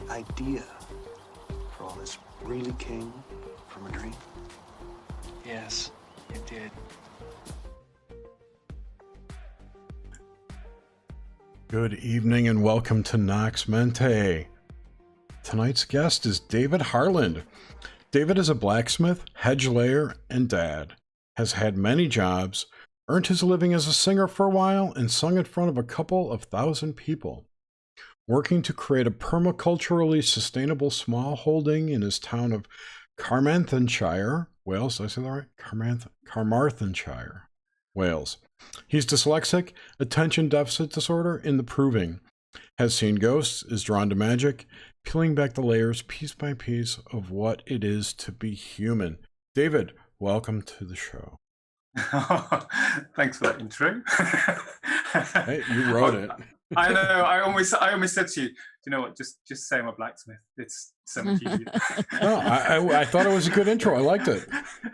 idea for all this really came from a dream? Yes, it did. Good evening and welcome to Nox Mente. Tonight's guest is David Harland. David is a blacksmith, hedge layer, and dad. Has had many jobs, earned his living as a singer for a while, and sung in front of a couple of thousand people. Working to create a permaculturally sustainable small holding in his town of Carmarthenshire, Wales. Did I say that right? Carmarthenshire, Wales. He's dyslexic, attention deficit disorder in the proving. Has seen ghosts, is drawn to magic, peeling back the layers piece by piece of what it is to be human. David, welcome to the show. Thanks for that intro. Hey, you wrote it. I know. I almost said to you, do you know what? Just say I'm a blacksmith. It's so much easier. No, I thought it was a good intro. I liked it.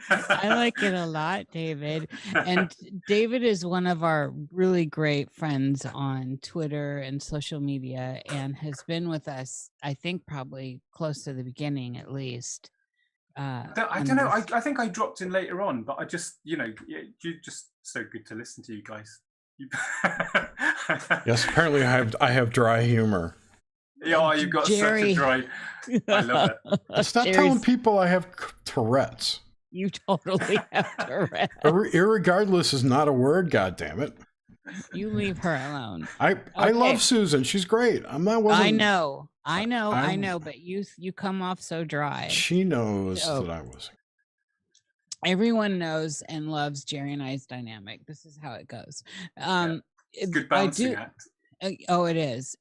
I like it a lot, David. And David is one of our really great friends on Twitter and social media, and has been with us, I think, probably close to the beginning, at least. I don't know. I think I dropped in later on, but I just, you're just so good to listen to you guys. Yes, apparently I have dry humor. Yeah, you've got Jerry. such a dry. I love it. It's not telling people I have Tourette's. You totally have Tourette's. Irregardless is not a word, goddammit. You leave her alone. I love Susan. She's great. I know, but you come off so dry. She knows that I was. Everyone knows and loves Jerry and I's dynamic. This is how it goes. It's good balancing act. Oh, it is.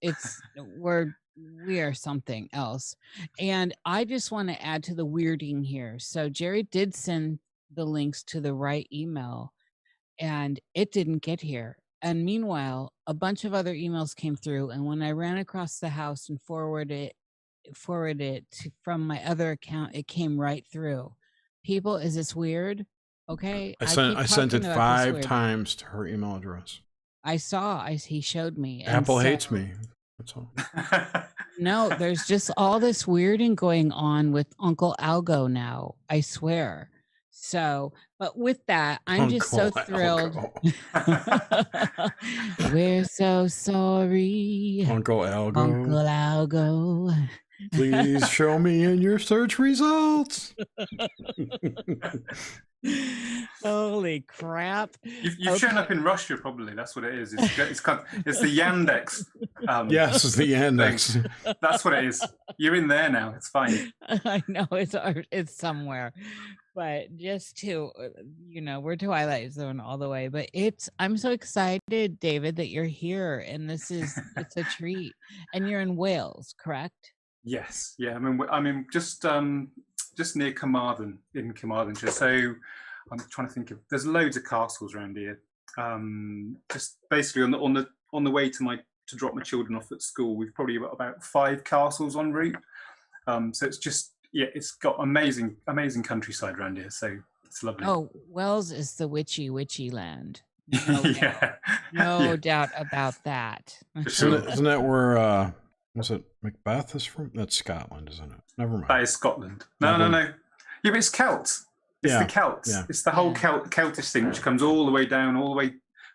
We are something else. And I just want to add to the weirding here. So Jerry did send the links to the right email, and it didn't get here. And meanwhile, a bunch of other emails came through, and when I ran across the house and forwarded it from my other account, it came right through. People, is this weird? Okay. I sent it 5 times to her email address. He showed me. Apple hates me. That's all. No, there's just all this weirding going on with Uncle Algo now, I swear. So, but with that, I'm just so thrilled. We're so sorry, Uncle Algo. Uncle Algo. Please show me in your search results. Holy crap! You've shown up in Russia, probably. That's what it is. It's the Yandex. Yes, it's the Yandex. That's what it is. You're in there now. It's fine. I know it's somewhere, but just to we're Twilight Zone all the way. But I'm so excited, David, that you're here, and it's a treat. And you're in Wales, correct? Yes. Yeah. I mean, just near Carmarthen in Carmarthenshire. So I'm trying to think of. There's loads of castles around here. Just basically on the way to drop my children off at school, we've probably got about 5 castles en route. So it's just it's got amazing countryside around here. So it's lovely. Oh, Wales is the witchy land. No doubt about that. Isn't that where? Was it Macbeth is from? That's Scotland, isn't it? Never mind. That is Scotland. No. Yeah, but it's Celts. It's the Celts. Yeah. It's the whole Celtish thing, which comes all the way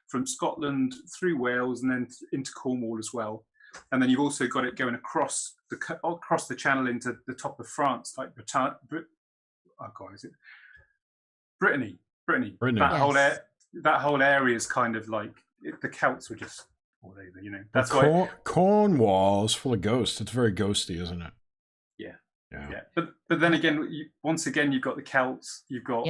from Scotland through Wales and then into Cornwall as well. And then you've also got it going across the channel into the top of France, like Brittany. That whole area is kind of like the Celts were just all over, That's why Cornwall's full of ghosts. It's very ghosty, isn't it? Yeah. But then again, once again, you've got the Celts. You've got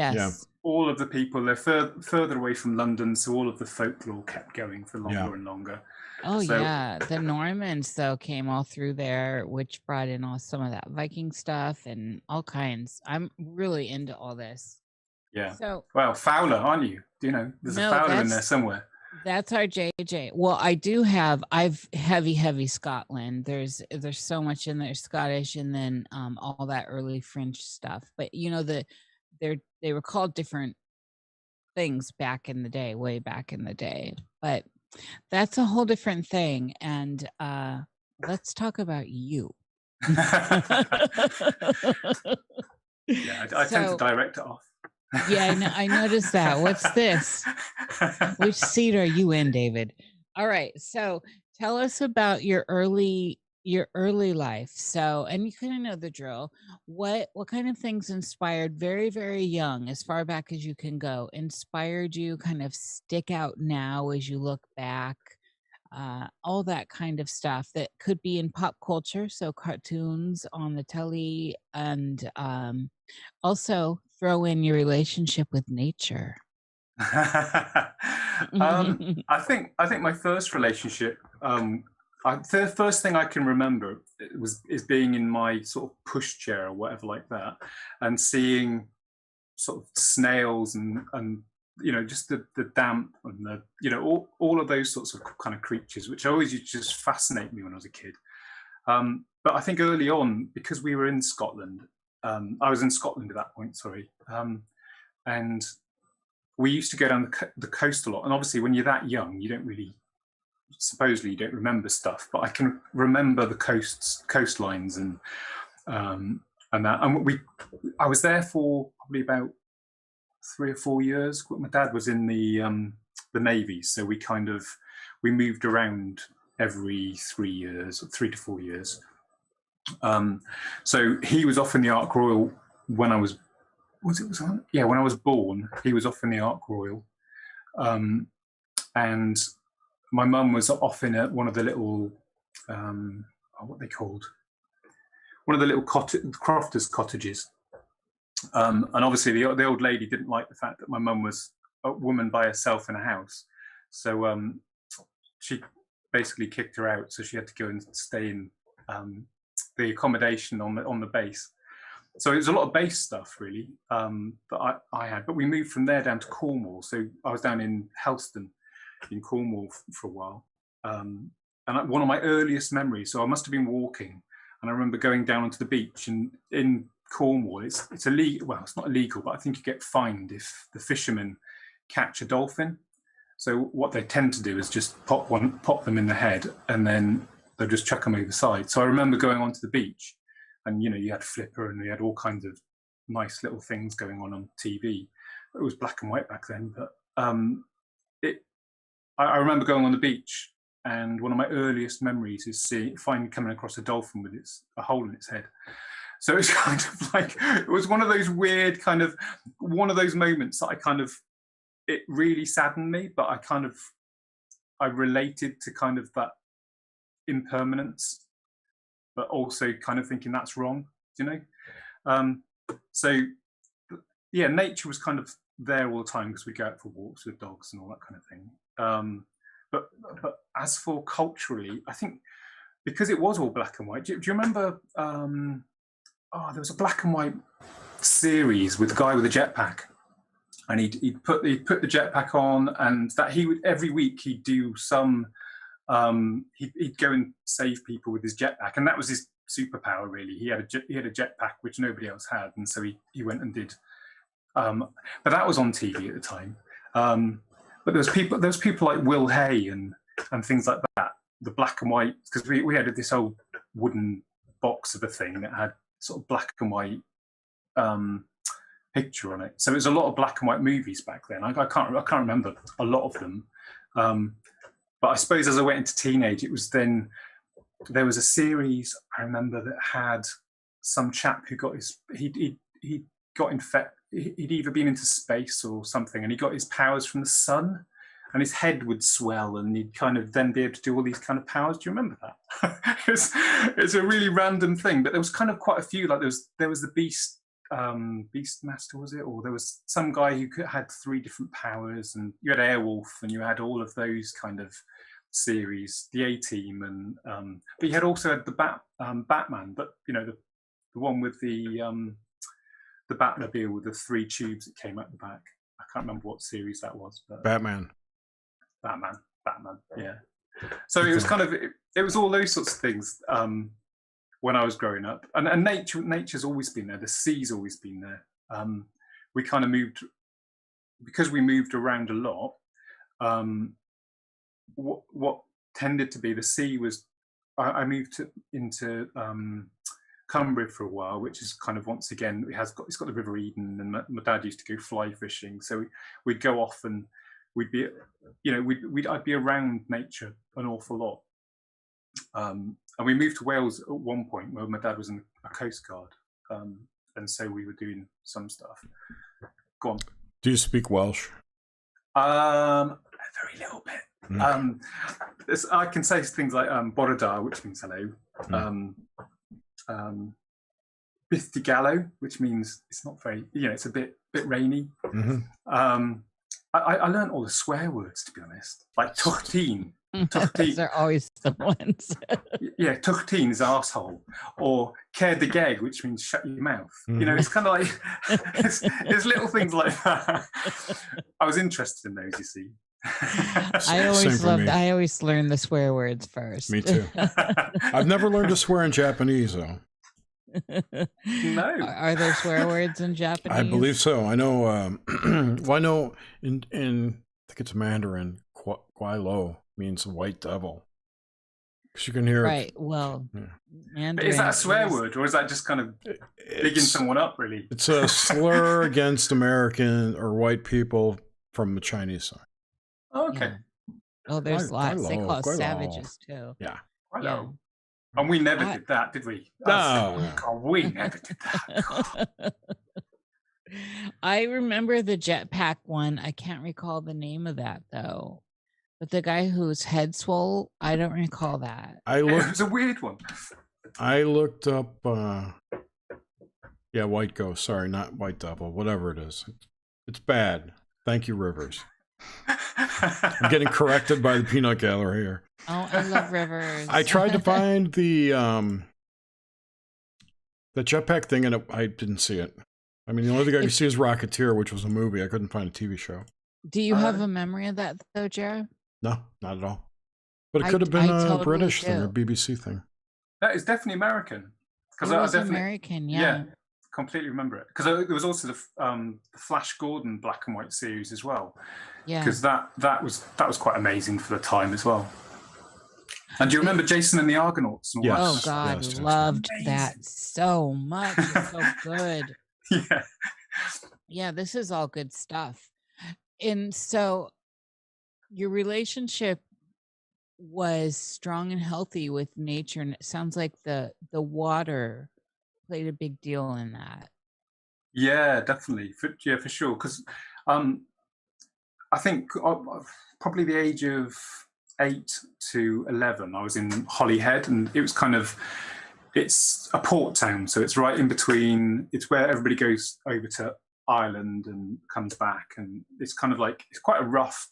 all of the people. They're further away from London, so all of the folklore kept going for longer and longer. Oh, yeah. The Normans, though, came all through there, which brought in some of that Viking stuff and all kinds. I'm really into all this. Yeah. So, well, Fowler, aren't you? There's a Fowler in there somewhere. That's our JJ. Well, I've heavy Scotland. There's so much in there, Scottish, and then all that early French stuff. But they were called different things back in the day, way back in the day. But that's a whole different thing. And let's talk about you. Yeah, I tend to direct it off. Yeah, I noticed that. What's this? Which seat are you in, David? All right. So tell us about your early life. So, and you kind of know the drill. What kind of things inspired very, very young, as far back as you can go, inspired you, kind of stick out now as you look back? All that kind of stuff that could be in pop culture, so cartoons on the telly, and also throw in your relationship with nature. I think my first relationship, the first thing I can remember is being in my sort of pushchair or whatever like that, and seeing sort of snails and just the damp and the all of those sorts of kind of creatures, which always used to just fascinate me when I was a kid. But I think early on, because we were in Scotland, I was in Scotland at that point, sorry, and we used to go down the coast a lot. And obviously, when you're that young, you don't really, supposedly, you don't remember stuff. But I can remember the coastlines and that. And I was there for probably about 3 or 4 years. My dad was in the Navy, so we moved around every 3 years, or 3 to 4 years. So he was off in the Ark Royal when I was when I was born. He was off in the Ark Royal, and my mum was off in one of the little what they called, one of the little crofters' cottages. And obviously the old lady didn't like the fact that my mum was a woman by herself in a house, so she basically kicked her out. So she had to go and stay in the accommodation on the base. So it was a lot of base stuff, really, that I had. But we moved from there down to Cornwall. So I was down in Helston in Cornwall for a while. And one of my earliest memories, so I must have been walking, and I remember going down onto the beach. And in Cornwall, it's illegal. Well, it's not illegal, but I think you get fined if the fishermen catch a dolphin. So what they tend to do is just pop them in the head, and then they'll just chuck them over the side. So I remember going onto the beach, and you had Flipper, and we had all kinds of nice little things going on TV. It was black and white back then, but I remember going on the beach, and one of my earliest memories is coming across a dolphin with a hole in its head. So it's kind of like, it was one of those weird one of those moments that it really saddened me, but I related to kind of that impermanence, but also kind of thinking that's wrong, so yeah, nature was kind of there all the time, because we go out for walks with dogs and all that kind of thing. But as for culturally, I think because it was all black and white, do you remember there was a black and white series with a guy with a jetpack, and he'd put the jetpack on, and that he would every week he'd do some he'd go and save people with his jetpack, and that was his superpower, really. He had a jetpack which nobody else had, and so he went and did. But that was on TV at the time. But there was people like Will Hay and things like that. The black and white, because we had this old wooden box of a thing that had sort of black and white picture on it. So it was a lot of black and white movies back then. I can't remember a lot of them. But I suppose as I went into teenage, it was then there was a series I remember that had some chap who got he'd got infected. He'd either been into space or something, and he got his powers from the sun, and his head would swell, and he'd kind of then be able to do all these kind of powers. Do you remember that? It's a really random thing, but there was kind of quite a few. Like there was the Beastmaster, was it? Or there was some guy who had 3 different powers, and you had Airwolf, and you had all of those kind of series, the A-Team, and but you had also had the Batman, but the one with the Batmobile with the 3 tubes that came out the back. I can't remember what series that was, but Batman, yeah. So it was it was all those sorts of things when I was growing up, and nature's always been there. The sea's always been there. We kind of moved, because we moved around a lot. What tended to be the sea was, I moved into Cumbria for a while, which is kind of, once again, it's got the River Eden, and my dad used to go fly fishing, so we'd go off and we'd be, I'd be around nature an awful lot. And we moved to Wales at one point where my dad was in a coast guard, and so we were doing some stuff. Go on. Do you speak Welsh? A very little bit. I can say things like Borodar, which means hello. Byth di gallo, which means it's not very, it's a bit rainy. I learned all the swear words, to be honest, like tuchteen. Those are always the ones. Yeah, tuchteen is arsehole, or cer dy geg, which means shut your mouth. It's kind of like it's little things like that. I was interested in those, you see. I always learn the swear words first. Me too. I've never learned to swear in Japanese though. No. Are there swear words in Japanese? I believe so. I know. Well, I know in I think it's Mandarin. Kwai Lo means white devil. Because you can hear right. Well, Mandarin, is that a swear word, or is that just kind of bigging someone up? Really, it's a slur against American or white people from the Chinese side. Oh, okay. Yeah. Oh, there's lots. They call us savages too. Yeah. Yeah. And we never did that, did we? No. God, we never did that. I remember the jetpack one. I can't recall the name of that though. But the guy whose head swole, I don't recall that. It was a weird one. I looked up White Ghost. Sorry, not White Devil. Whatever it is. It's bad. Thank you, Rivers. I'm getting corrected by the peanut gallery here. Oh, I love Rivers. I tried to find the jetpack thing, and I didn't see it. I mean, the only thing I could see is Rocketeer, which was a movie. I couldn't find a TV show. Do you have a memory of that, though, Jared? No, not at all. But it could have been a totally British do. thing or BBC thing. That is definitely American. It was American, yeah. Completely remember it. Because there was also the Flash Gordon black and white series as well. Yeah. Because that was quite amazing for the time as well. And do you remember Jason and the Argonauts? And all Yes. that? Oh God, yes. loved that so much. It's so good. Yeah. Yeah, this is all good stuff. And so your relationship was strong and healthy with nature, and it sounds like the water played a big deal in that. Yeah, definitely. For sure. Because I think probably the age of 8 to 11, I was in Holyhead, and it was it's a port town, so it's right in between. It's where everybody goes over to Ireland and comes back, and it's kind of like, it's quite a rough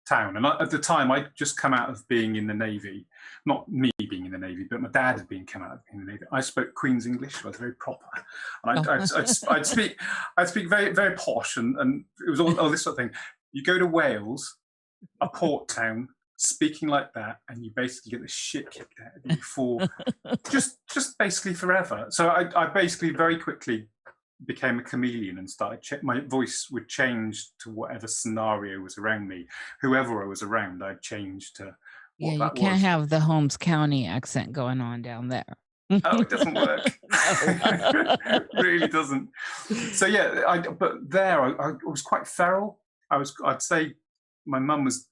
town. And at the time, I'd just come out of being in the Navy, not me being in the Navy, but my dad had come out of being in the Navy. I spoke Queen's English, I was very proper, and I'd speak very, very posh, and it was all this sort of thing. You go to Wales, a port town, speaking like that, and you basically get the shit kicked out of you for just basically forever. So I basically very quickly became a chameleon and started my voice would change to whatever scenario was around me. Whoever I was around, I'd change to what Yeah, that you can't was. have the Holmes County accent going on down there. Oh, it doesn't work. It really doesn't. So yeah, but there I was quite feral. I'd say my mum was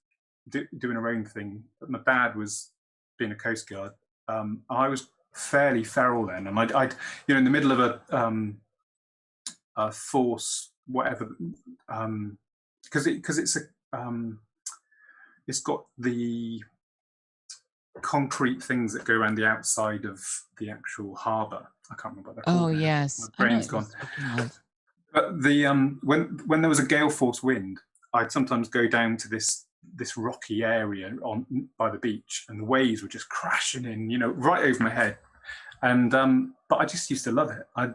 doing her own thing, but my dad was being a coast guard. I was fairly feral then, and I'd in the middle of a force, whatever, because it's got the concrete things that go around the outside of the actual harbour. I can't remember what they're called. Oh now. yes, My brain's gone. But the when there was a gale force wind, I'd sometimes go down to this rocky area by the beach, and the waves were just crashing in, right over my head. And but I just used to love it. I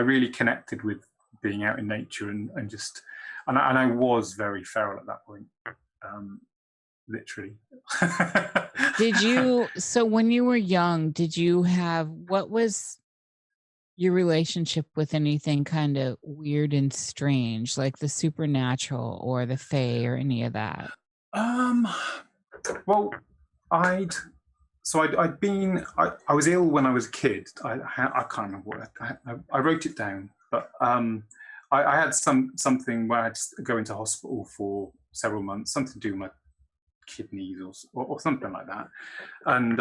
really connected with being out in nature, and I was very feral at that point, literally. So when you were young, what was your relationship with anything kind of weird and strange, like the supernatural or the fae or any of that? Well, I'd So I was ill when I was a kid. I can't remember what I wrote it down, but I had something where I had to go into hospital for several months, something to do with my kidneys or something like that, and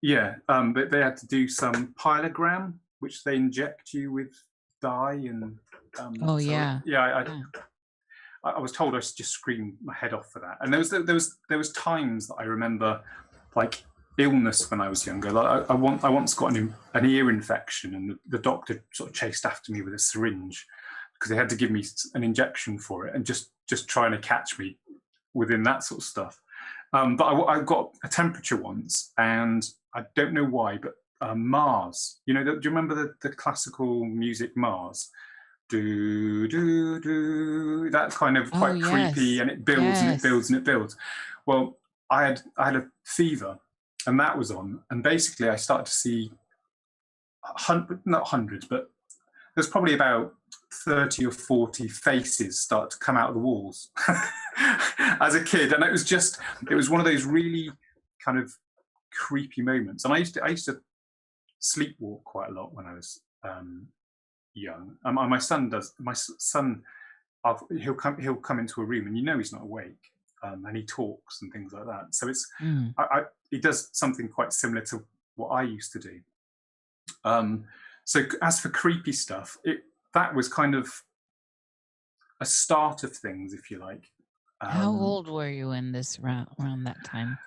they had to do some pyelogram, which they inject you with dye and. Oh, yeah. I was told I should just scream my head off for that. And there was times that I remember, like illness when I was younger. Like I once got an ear infection, and the doctor sort of chased after me with a syringe because they had to give me an injection for it, and just trying to catch me within that sort of stuff. But I got a temperature once, and I don't know why, but Mars. You know, do you remember the classical music Mars? Do do do. That's kind of quite creepy, and it builds and it builds and it builds. Well, I had a fever, and that was on, and basically I started to see not hundreds, but there's probably about 30 or 40 faces start to come out of the walls as a kid, and it was one of those really kind of creepy moments. And I used to sleepwalk quite a lot when I was young. My son does. My son, he'll come into a room, and he's not awake, and he talks and things like that. So it's he does something quite similar to what I used to do. So as for creepy stuff, that was kind of a start of things, if you like. How old were you in this around that time?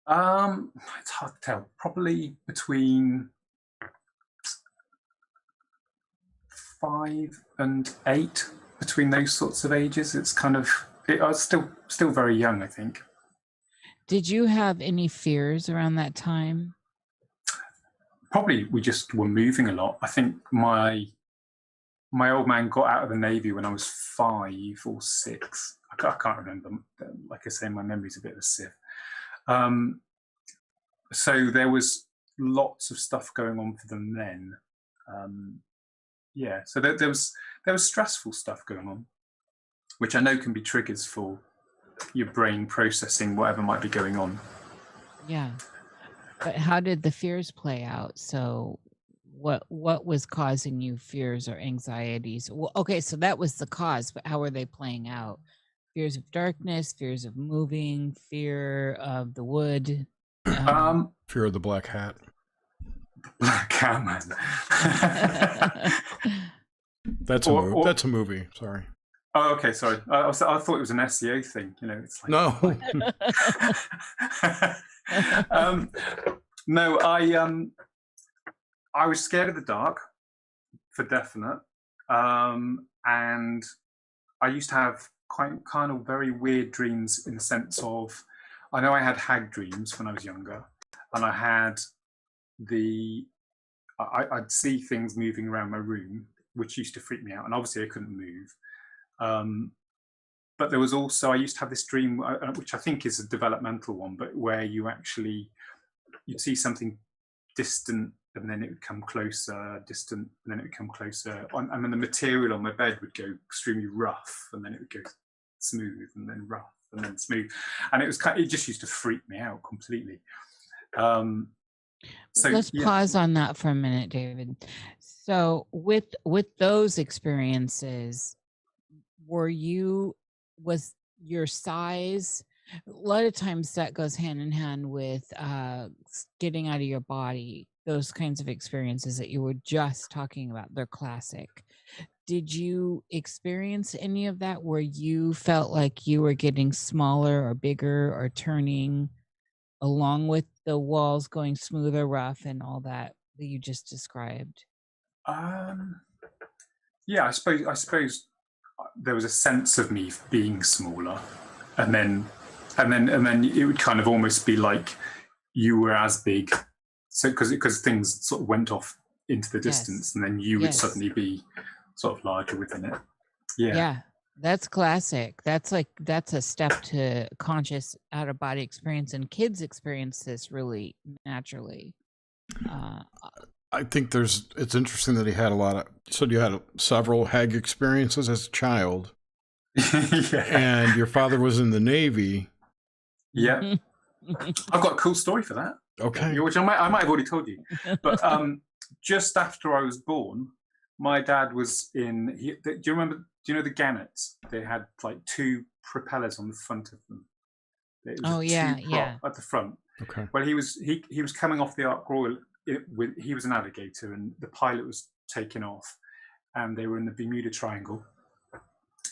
It's hard to tell. Probably between 5 and 8, between those sorts of ages. It's kind of, I was still very young, I think. Did you have any fears around that time? Probably we just were moving a lot. I think my old man got out of the Navy when I was 5 or 6. I can't remember. Like I say, my memory's a bit of a sieve. So there was lots of stuff going on for them then. So there was stressful stuff going on, which I know can be triggers for your brain processing whatever might be going on. Yeah, but how did the fears play out? So what was causing you fears or anxieties? Well, okay, so that was the cause, but how were they playing out? Fears of darkness, fears of moving, fear of the wood, fear of the black hat. Black hat, man. That's a movie. Sorry. Oh, okay. Sorry. I thought it was an SEO thing. It's like no. No. I was scared of the dark, for definite, and I used to have kind of very weird dreams, in the sense of, I know I had hag dreams when I was younger, and I had I'd see things moving around my room, which used to freak me out, and obviously I couldn't move. But there was also, I used to have this dream, which I think is a developmental one, but where you'd see something distant, and then it would come closer, distant, and then it would come closer. And then the material on my bed would go extremely rough, and then it would go smooth, and then rough, and then smooth. And it just used to freak me out completely. So let's pause on that for a minute, David. So with those experiences, was your size, a lot of times that goes hand in hand with getting out of your body, those kinds of experiences that you were just talking about, they're classic. Did you experience any of that where you felt like you were getting smaller or bigger or turning along with the walls going smooth or rough and all that you just described? Yeah, I suppose there was a sense of me being smaller, and then it would kind of almost be like you were as big, so because things sort of went off into the distance, and then you would suddenly be sort of larger within it. Yeah, that's classic. That's a step to conscious out of body experience, and kids experience this really naturally. I think it's interesting that he had you had several hag experiences as a child. Yeah. And your father was in the Navy. Yeah. I've got a cool story for that. Okay. Which I might have already told you. But just after I was born, my dad was in. Do you remember? Do you know the gannets? They had like 2 propellers on the front of them. It was a tube prop at the front. Okay. Well, he was coming off the Ark Royal. He was a navigator, and the pilot was taking off, and they were in the Bermuda Triangle.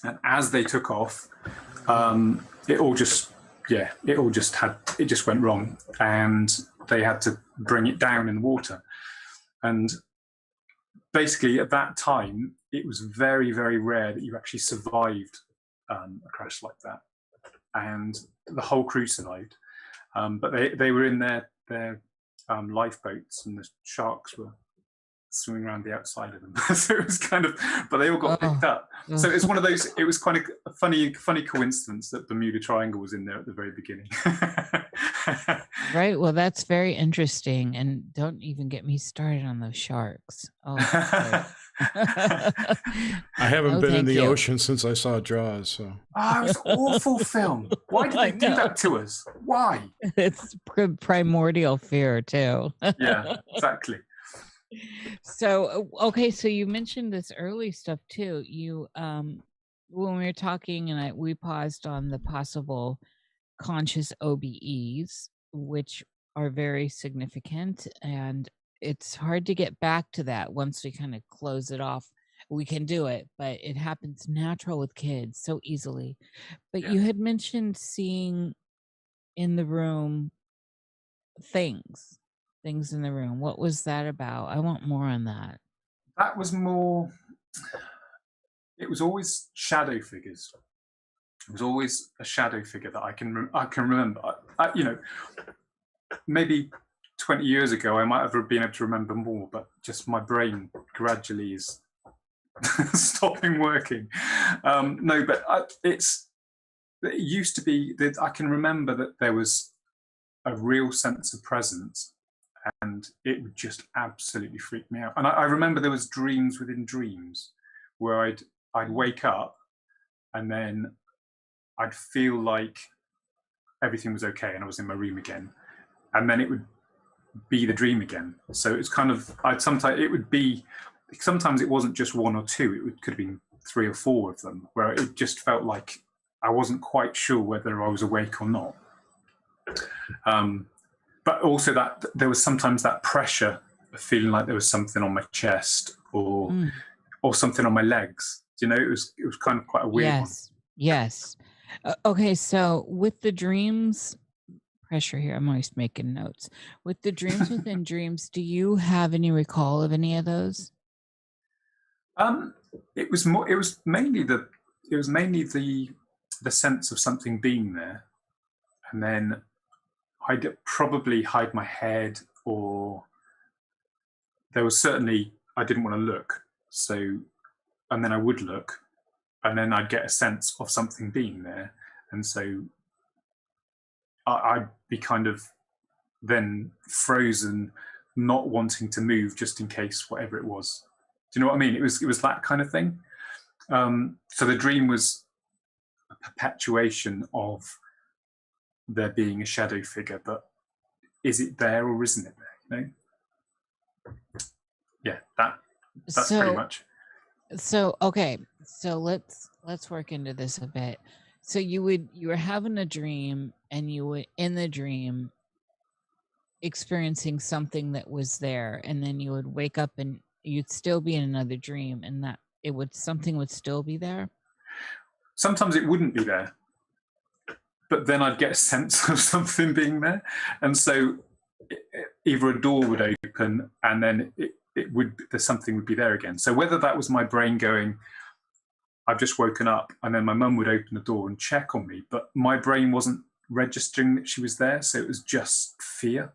And as they took off, it just went wrong, and they had to bring it down in the water. And basically, at that time, it was very, very rare that you actually survived a crash like that, and the whole crew survived. But they were in their lifeboats, and the sharks were swimming around the outside of them. So it was kind of, but they all got picked up. So it's one of those. It was quite a funny coincidence that Bermuda Triangle was in there at the very beginning. Right. Well, that's very interesting. And don't even get me started on those sharks. Oh, I haven't been in the ocean since I saw Jaws. So. Oh, it was an awful film. Why did they do that to us? Why? It's primordial fear too. Yeah, exactly. So, okay. So you mentioned this early stuff too. You, when we were talking and we paused on the possible conscious OBEs, which are very significant, and it's hard to get back to that once we kind of close it off. We can do it, but it happens natural with kids so easily. But you had mentioned seeing in the room things in the room. What was that about? I want more on that. That was more, it was always shadow figures. It was always a shadow figure that I can remember. Maybe 20 years ago, I might have been able to remember more, but just my brain gradually is stopping working. No, but it used to be that I can remember that there was a real sense of presence, and it would just absolutely freak me out. And I remember there was dreams within dreams where I'd wake up and then I'd feel like everything was okay and I was in my room again, and then it would be the dream again. So it's kind of, sometimes it wasn't just 1 or 2, it could have been 3 or 4 of them, where it just felt like I wasn't quite sure whether I was awake or not. But also that there was sometimes that pressure of feeling like there was something on my chest or something on my legs. You know, it was kind of quite a weird one. Yes. Okay, so with the dreams, pressure here, I'm always making notes. With the dreams within dreams, do you have any recall of any of those? It was mainly the sense of something being there, and then I'd probably hide my head, or there was certainly, I didn't want to look, so, and then I would look, and then I'd get a sense of something being there, and so I'd be kind of then frozen, not wanting to move just in case whatever it was. Do you know what I mean? It was that kind of thing. So the dream was a perpetuation of there being a shadow figure, but is it there or isn't it there? You know? Yeah, that's pretty much. So okay, so let's work into this a bit. So you were having a dream, and you were in the dream experiencing something that was there, and then you would wake up and you'd still be in another dream, and that something would still be there. Sometimes it wouldn't be there, but then I'd get a sense of something being there, and so either a door would open, and then something would be there again. So whether that was my brain going, I've just woken up, and then my mum would open the door and check on me, but my brain wasn't registering that she was there, so it was just fear.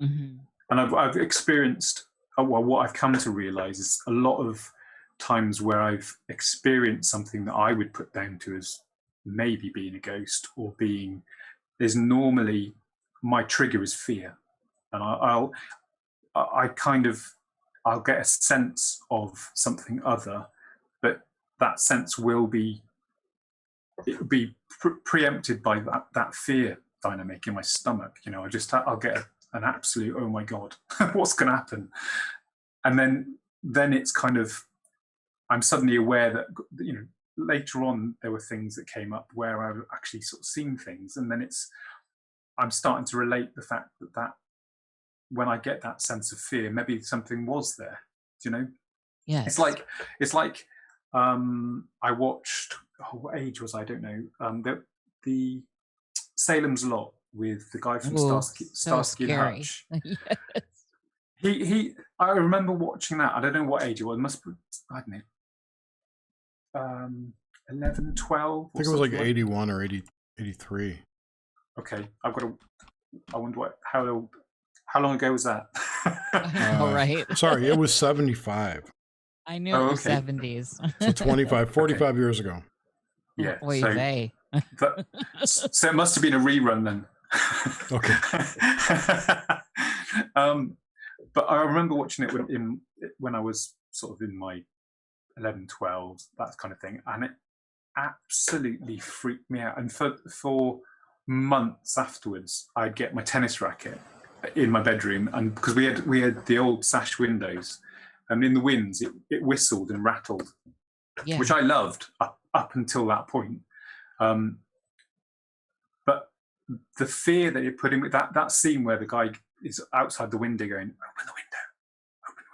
Mm-hmm. And I've experienced, what I've come to realize is a lot of times where I've experienced something that I would put down to as maybe being a ghost or there's normally, my trigger is fear, and I'll get a sense of something other, but that sense will be preempted by that fear dynamic in my stomach. You know, I'll get an absolute, oh my God, what's going to happen? And then it's kind of, I'm suddenly aware that, you know, later on there were things that came up where I've actually sort of seen things, and then I'm starting to relate the fact that when I get that sense of fear, maybe something was there, you know? Yes. It's like I watched, what age was I don't know, the Salem's Lot with the guy from Starsky and Hutch. Yes. I remember watching that. I don't know what age it was. It must be, I don't know, 11, 12. I think it was like 81 or 83. Okay, I wonder how long ago was that? All right. Sorry, it was 75. I knew it was 70s. So 45 years ago. Yeah. Oy So, vey. so it must have been a rerun then. Okay. But I remember watching it when I was sort of in my 11, 12, that kind of thing, and it absolutely freaked me out. And for months afterwards, I'd get my tennis racket in my bedroom, and because we had the old sash windows, and in the winds it whistled and rattled, Yeah. which I loved up until that point. But the fear that it put in with that scene where the guy is outside the window going, open the window,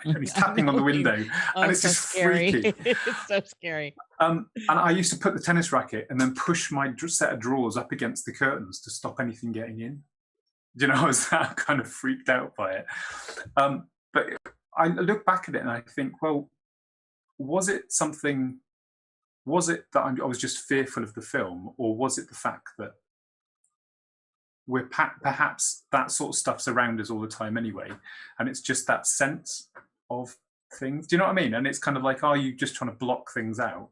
and he's tapping on the window, and it's so just scary. freaky. It's so scary. And I used to put the tennis racket and then push my set of drawers up against the curtains to stop anything getting in. You know, I was that kind of freaked out by it. But I look back at it and I think, well, was it that I was just fearful of the film, or was it the fact that we're perhaps that sort of stuff's around us all the time anyway, and it's just that sense of things? Do you know what I mean? And it's kind of like, are you just trying to block things out?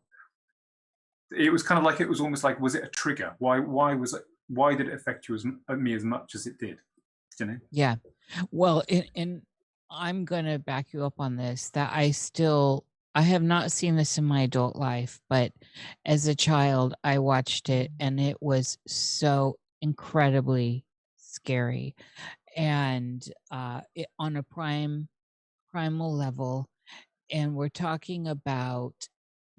It was kind of like, it was almost like, was it a trigger? Why did it affect me as much as it did? You know? Yeah. Well, and I'm going to back you up on this, that I have not seen this in my adult life, but as a child, I watched it and it was so incredibly scary, and on a primal level. And we're talking about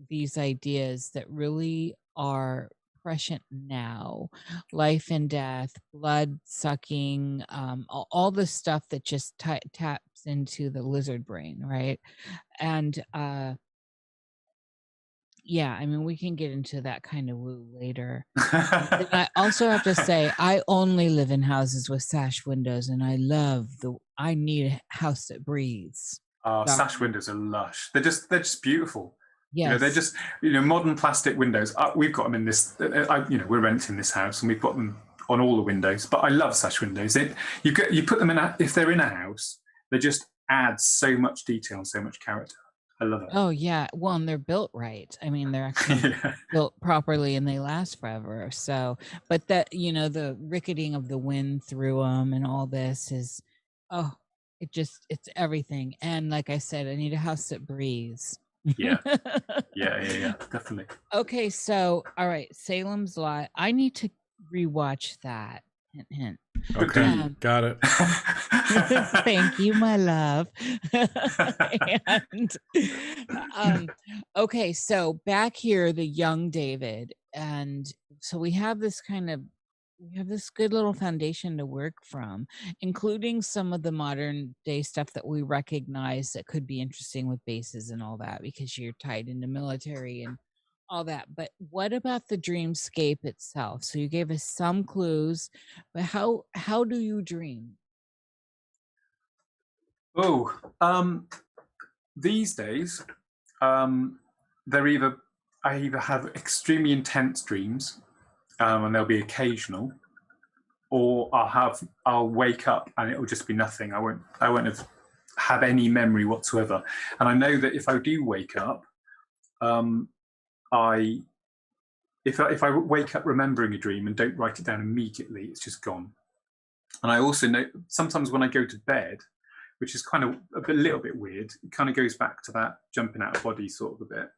these ideas that really are prescient now: life and death, blood sucking, all the stuff that just taps into the lizard brain, right? And yeah, I mean, we can get into that kind of woo later. And I also have to say, I only live in houses with sash windows, and I need a house that breathes. Sash windows are lush. They're just beautiful. Yes. You know, they're just, modern plastic windows. We've got them in this. We're renting this house, and we've got them on all the windows. But I love sash windows. You put them in if they're in a house, they just add so much detail and so much character. I love it. Oh yeah, well, and they're built right. I mean, they're actually built properly, and they last forever. So, but that, the ricketing of the wind through them and all this is, it's everything. And like I said, I need a house that breathes. Yeah, definitely. Okay, so all right, Salem's Lot. I need to rewatch that. Hint, hint. Okay, got it. Thank you, my love. And okay, so back here, the young David, and so we have this good little foundation to work from, including some of the modern day stuff that we recognize that could be interesting with bases and all that, because you're tied into military and all that. But what about the dreamscape itself? So you gave us some clues, but how do you dream? These days, I either have extremely intense dreams, and they'll be occasional, or I'll wake up and it'll just be nothing. I won't have any memory whatsoever. And I know that if I do wake up, if I wake up remembering a dream and don't write it down immediately, it's just gone. And I also know sometimes when I go to bed, which is kind of a little bit weird, it kind of goes back to that jumping out of body sort of a bit,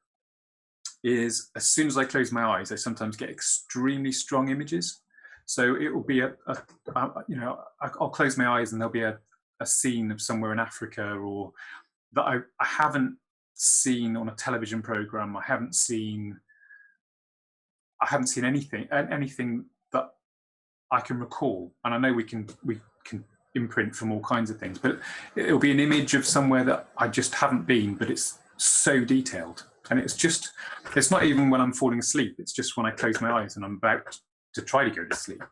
is as soon as I close my eyes, I sometimes get extremely strong images. So it will be you know, I'll close my eyes and there'll be a scene of somewhere in Africa, or that I haven't seen on a television program. I haven't seen anything that I can recall. And I know we can imprint from all kinds of things, but it'll be an image of somewhere that I just haven't been, but it's so detailed. And it's not even when I'm falling asleep. It's just when I close my eyes and I'm about to try to go to sleep.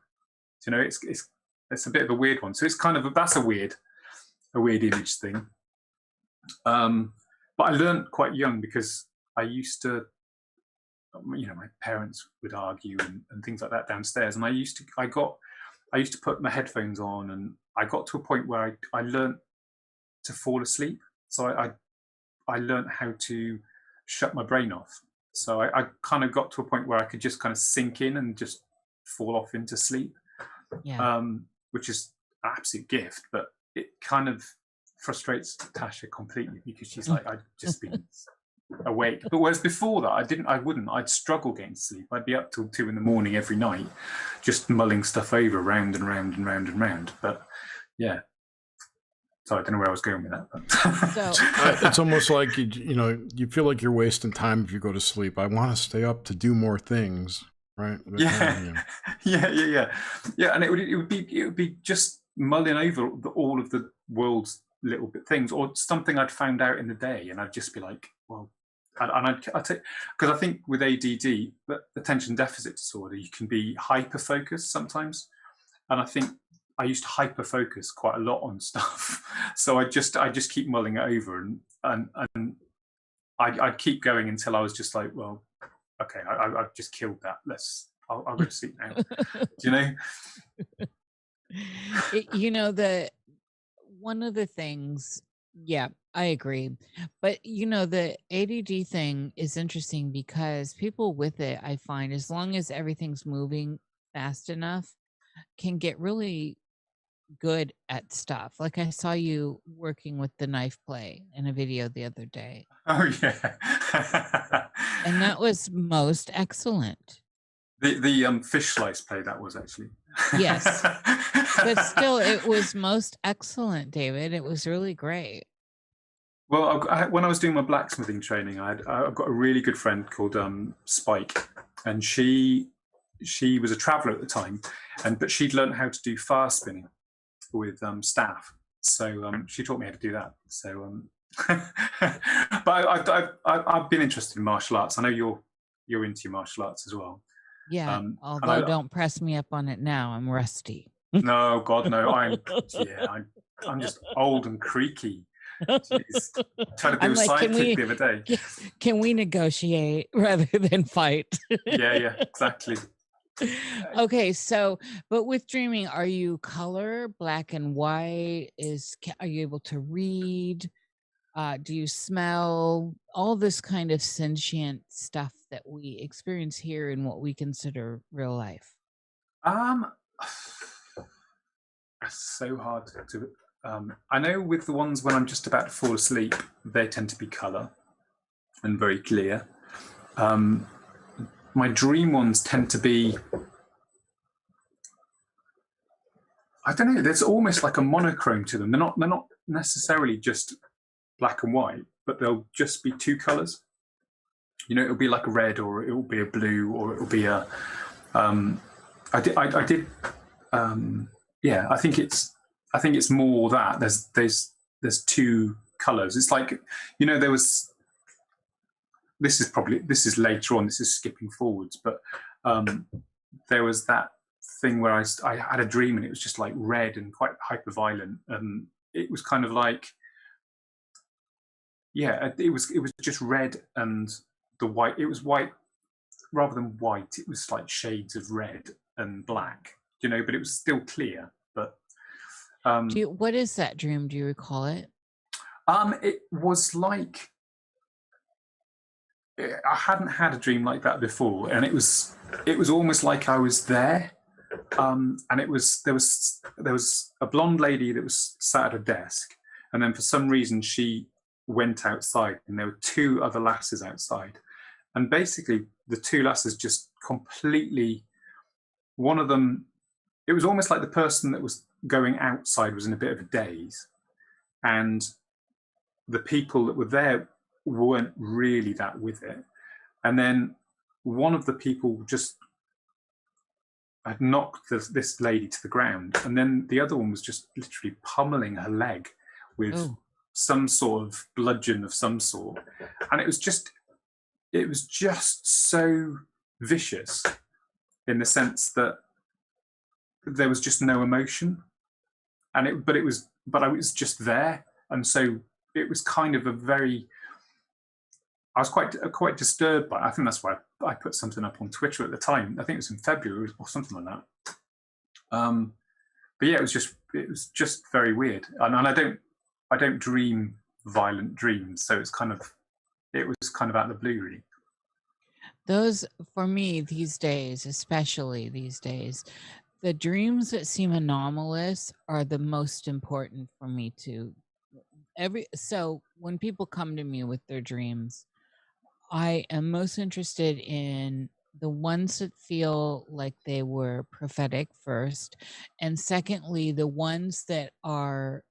You know, it's a bit of a weird one. So it's kind of that's a weird image thing. But I learned quite young, because I used to, you know, my parents would argue and things like that downstairs, and I used to put my headphones on, and I got to a point where I learned to fall asleep. So I learned how to shut my brain off. So I kind of got to a point where I could just kind of sink in and just fall off into sleep, which is an absolute gift, but it kind of frustrates Tasha completely, because she's like, I've just been awake. But whereas before that, I'd struggle getting to sleep. I'd be up till 2 a.m. every night, just mulling stuff over round and round and round and round. But yeah. So I don't know where I was going with that. But. It's almost like, you know, you feel like you're wasting time if you go to sleep. I want to stay up to do more things, right? Yeah. And it would be just mulling over all of the world's little bit things, or something I'd found out in the day, and I'd just be like, well, and I'd take, because I think with ADD, attention deficit disorder, you can be hyper focused sometimes, and I think I used to hyper focus quite a lot on stuff. So I just keep mulling it over, and I'd keep going until I was just like, well, okay, I've just killed that. I'll go to sleep now. Do you know? You know, one of the things, yeah, I agree. But you know, the ADD thing is interesting, because people with it, I find, as long as everything's moving fast enough, can get really good at stuff. Like I saw you working with the knife play in a video the other day. Oh yeah. And that was most excellent. The fish slice play, that was actually. Yes. But still, it was most excellent, David. It was really great. Well, when I was doing my blacksmithing training, I've got a really good friend called Spike, and she was a traveller at the time, but she'd learned how to do fire spinning with staff. So she taught me how to do that. So, but I've been interested in martial arts. I know you're into your martial arts as well. Yeah, although don't press me up on it now. I'm rusty. No, God, no. I'm just old and creaky. Jeez. Tried to do a sidekick the other day. Can we negotiate rather than fight? Yeah, exactly. Okay, so, but with dreaming, are you color, black and white? Are you able to read? Do you smell? All this kind of sentient stuff that we experience here in what we consider real life. It's so hard to. I know with the ones when I'm just about to fall asleep, they tend to be color and very clear. My dream ones tend to be, I don't know, there's almost like a monochrome to them. They're not necessarily just black and white, but they'll just be two colors. You know, it'll be like a red, or it'll be a blue, or it'll be a. I think it's more that there's two colors. It's like, you know, this is later on, this is skipping forwards, but there was that thing where I had a dream, and it was just like red and quite hyper violent, and it was kind of like, yeah, it was just red, and the white, it was white rather than white, it was like shades of red and black, you know, but it was still clear. But what is that dream? Do you recall it? It was like, I hadn't had a dream like that before, and it was almost like I was there, and there was a blonde lady that was sat at a desk, and then for some reason she went outside, and there were two other lasses outside, and basically the two lasses just completely, one of them it was almost like the person that was going outside was in a bit of a daze, and the people that were there weren't really that with it. And then one of the people just had knocked this lady to the ground, and then the other one was just literally pummeling her leg with some sort of bludgeon of some sort, and it was just so vicious in the sense that there was just no emotion, and I was just there, and so it was kind of I was quite disturbed by it. I think that's why I put something up on Twitter at the time. I think it was in February or something like that. But yeah, it was just very weird, and I don't dream violent dreams, so it was kind of out of the blue, really. Those, for me these days, especially these days, the dreams that seem anomalous are the most important for me to so when people come to me with their dreams, I am most interested in the ones that feel like they were prophetic first, and secondly, the ones that are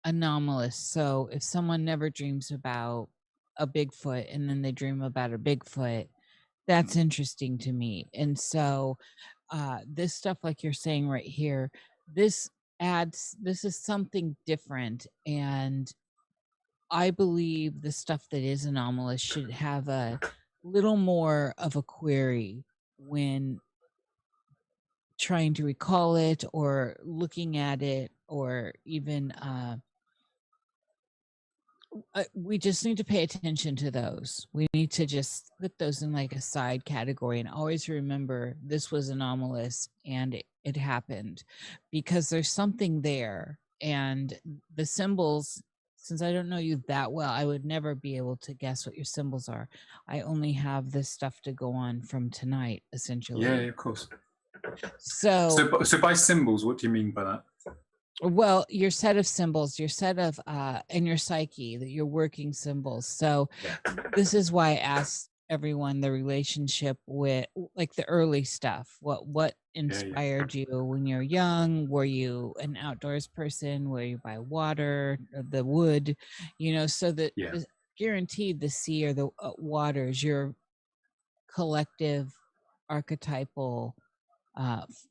anomalous. So if someone never dreams about a Bigfoot and then they dream about a Bigfoot, that's interesting to me. And so this stuff, like you're saying right here, this is something different. And I believe the stuff that is anomalous should have a little more of a query when trying to recall it or looking at it, or even we just need to pay attention to those. We need to just put those in like a side category and always remember this was anomalous and it happened, because there's something there. And the symbols, since I don't know you that well, I would never be able to guess what your symbols are. I only have this stuff to go on from tonight, essentially. Yeah, of course. So by symbols, what do you mean by that? Well, your set of symbols, your set of in your psyche, that you're working symbols. So this is why I asked everyone the relationship with like the early stuff. What inspired you when you're young? Were you an outdoors person? Were you by water, the wood? So that guaranteed the sea or the waters, your collective archetypal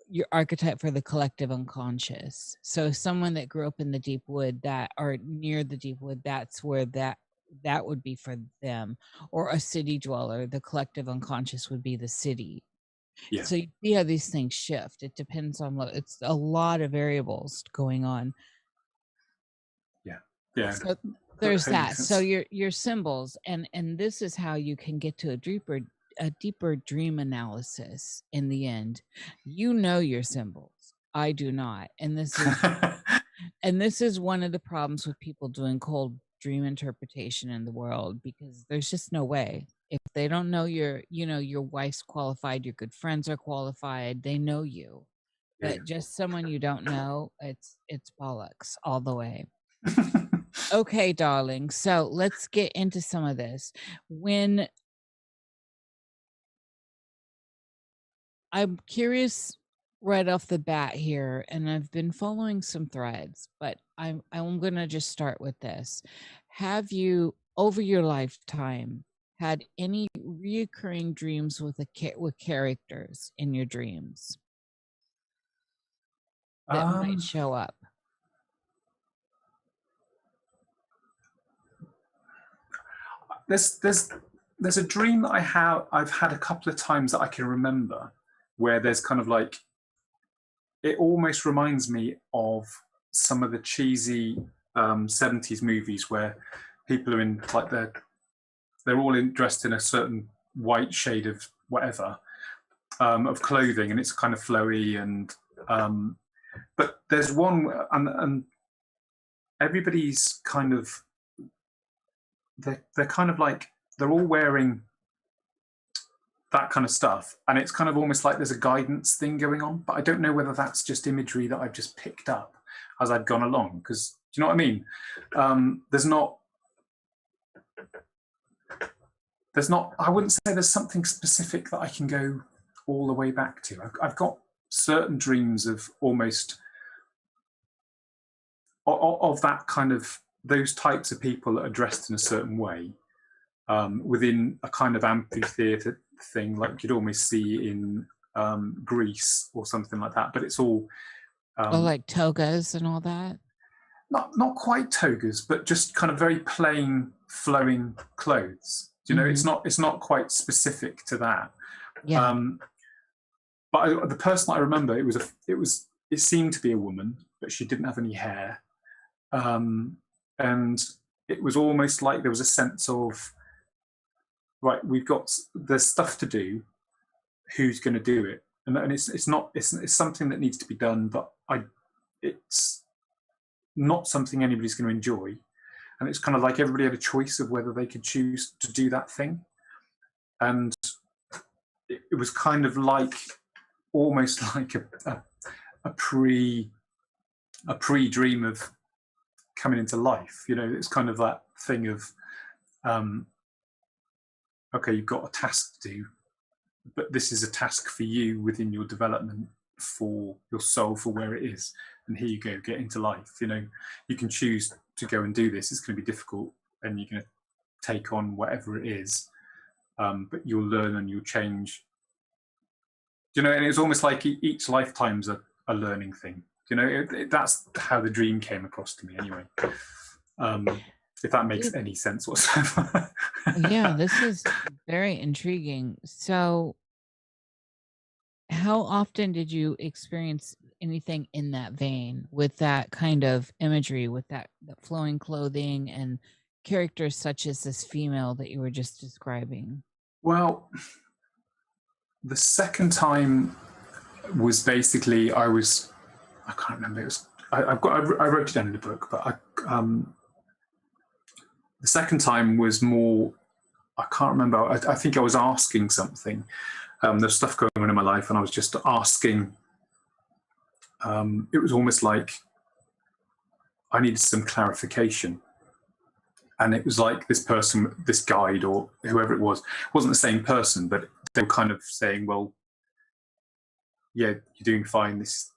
your archetype for the collective unconscious. So someone that grew up in the deep wood, that or near the deep wood, that's where that would be for them. Or a city dweller, the collective unconscious would be the city. So you see how these things shift. It depends on it's a lot of variables going on. So there's that. So your symbols, and this is how you can get to a deeper dream analysis in the end. Your symbols. I do not. And this is one of the problems with people doing cold dream interpretation in the world, because there's just no way. If they don't know your wife's qualified, your good friends are qualified, they know you. But just someone you don't know, it's bollocks all the way. Okay, darling. So let's get into some of this. When I'm curious right off the bat here, and I've been following some threads, but I'm going to just start with this. Have you, over your lifetime, had any reoccurring dreams with characters in your dreams that might show up? There's a dream that I've had a couple of times that I can remember, where there's kind of like, it almost reminds me of some of the cheesy 70s movies where people are in like they're all dressed in a certain white shade of whatever of clothing, and it's kind of flowy, and but there's one, and everybody's kind of they're kind of like they're all wearing that kind of stuff, and it's kind of almost like there's a guidance thing going on, but I don't know whether that's just imagery that I've just picked up as I've gone along, because do you know what I mean? I wouldn't say there's something specific that I can go all the way back to. I've got certain dreams of almost of that kind of those types of people that are dressed in a certain way, within a kind of amphitheatre thing, like you'd almost see in Greece or something like that. But it's all like togas and all that. not quite togas, but just kind of very plain, flowing clothes. You know, it's not quite specific to that. Yeah. But the person I remember, it seemed to be a woman, but she didn't have any hair, and it was almost like there was a sense of, right, there's stuff to do. Who's going to do it? And it's something that needs to be done, but it's not something anybody's going to enjoy. And it's kind of like everybody had a choice of whether they could choose to do that thing. And it was kind of like almost like a pre-dream of coming into life. You know, it's kind of that thing of, okay, you've got a task to do, but this is a task for you within your development, for your soul, for where it is. And here you go, get into life. You know, you can choose to go and do this. It's going to be difficult, and you're going to take on whatever it is, but you'll learn and you'll change. You know, and it's almost like each lifetime's a learning thing. You know, that's how the dream came across to me anyway. If that makes any sense whatsoever. Yeah, this is very intriguing. So, how often did you experience anything in that vein, with that kind of imagery, with that flowing clothing and characters such as this female that you were just describing? Well, the second time was basically I can't remember. It was I wrote it down in the book, but the second time was more, I can't remember. I think I was asking something. There's stuff going on in my life, and I was just asking. It was almost like I needed some clarification. And it was like this person, this guide or whoever it wasn't the same person, but they were kind of saying, well, yeah, you're doing fine. This,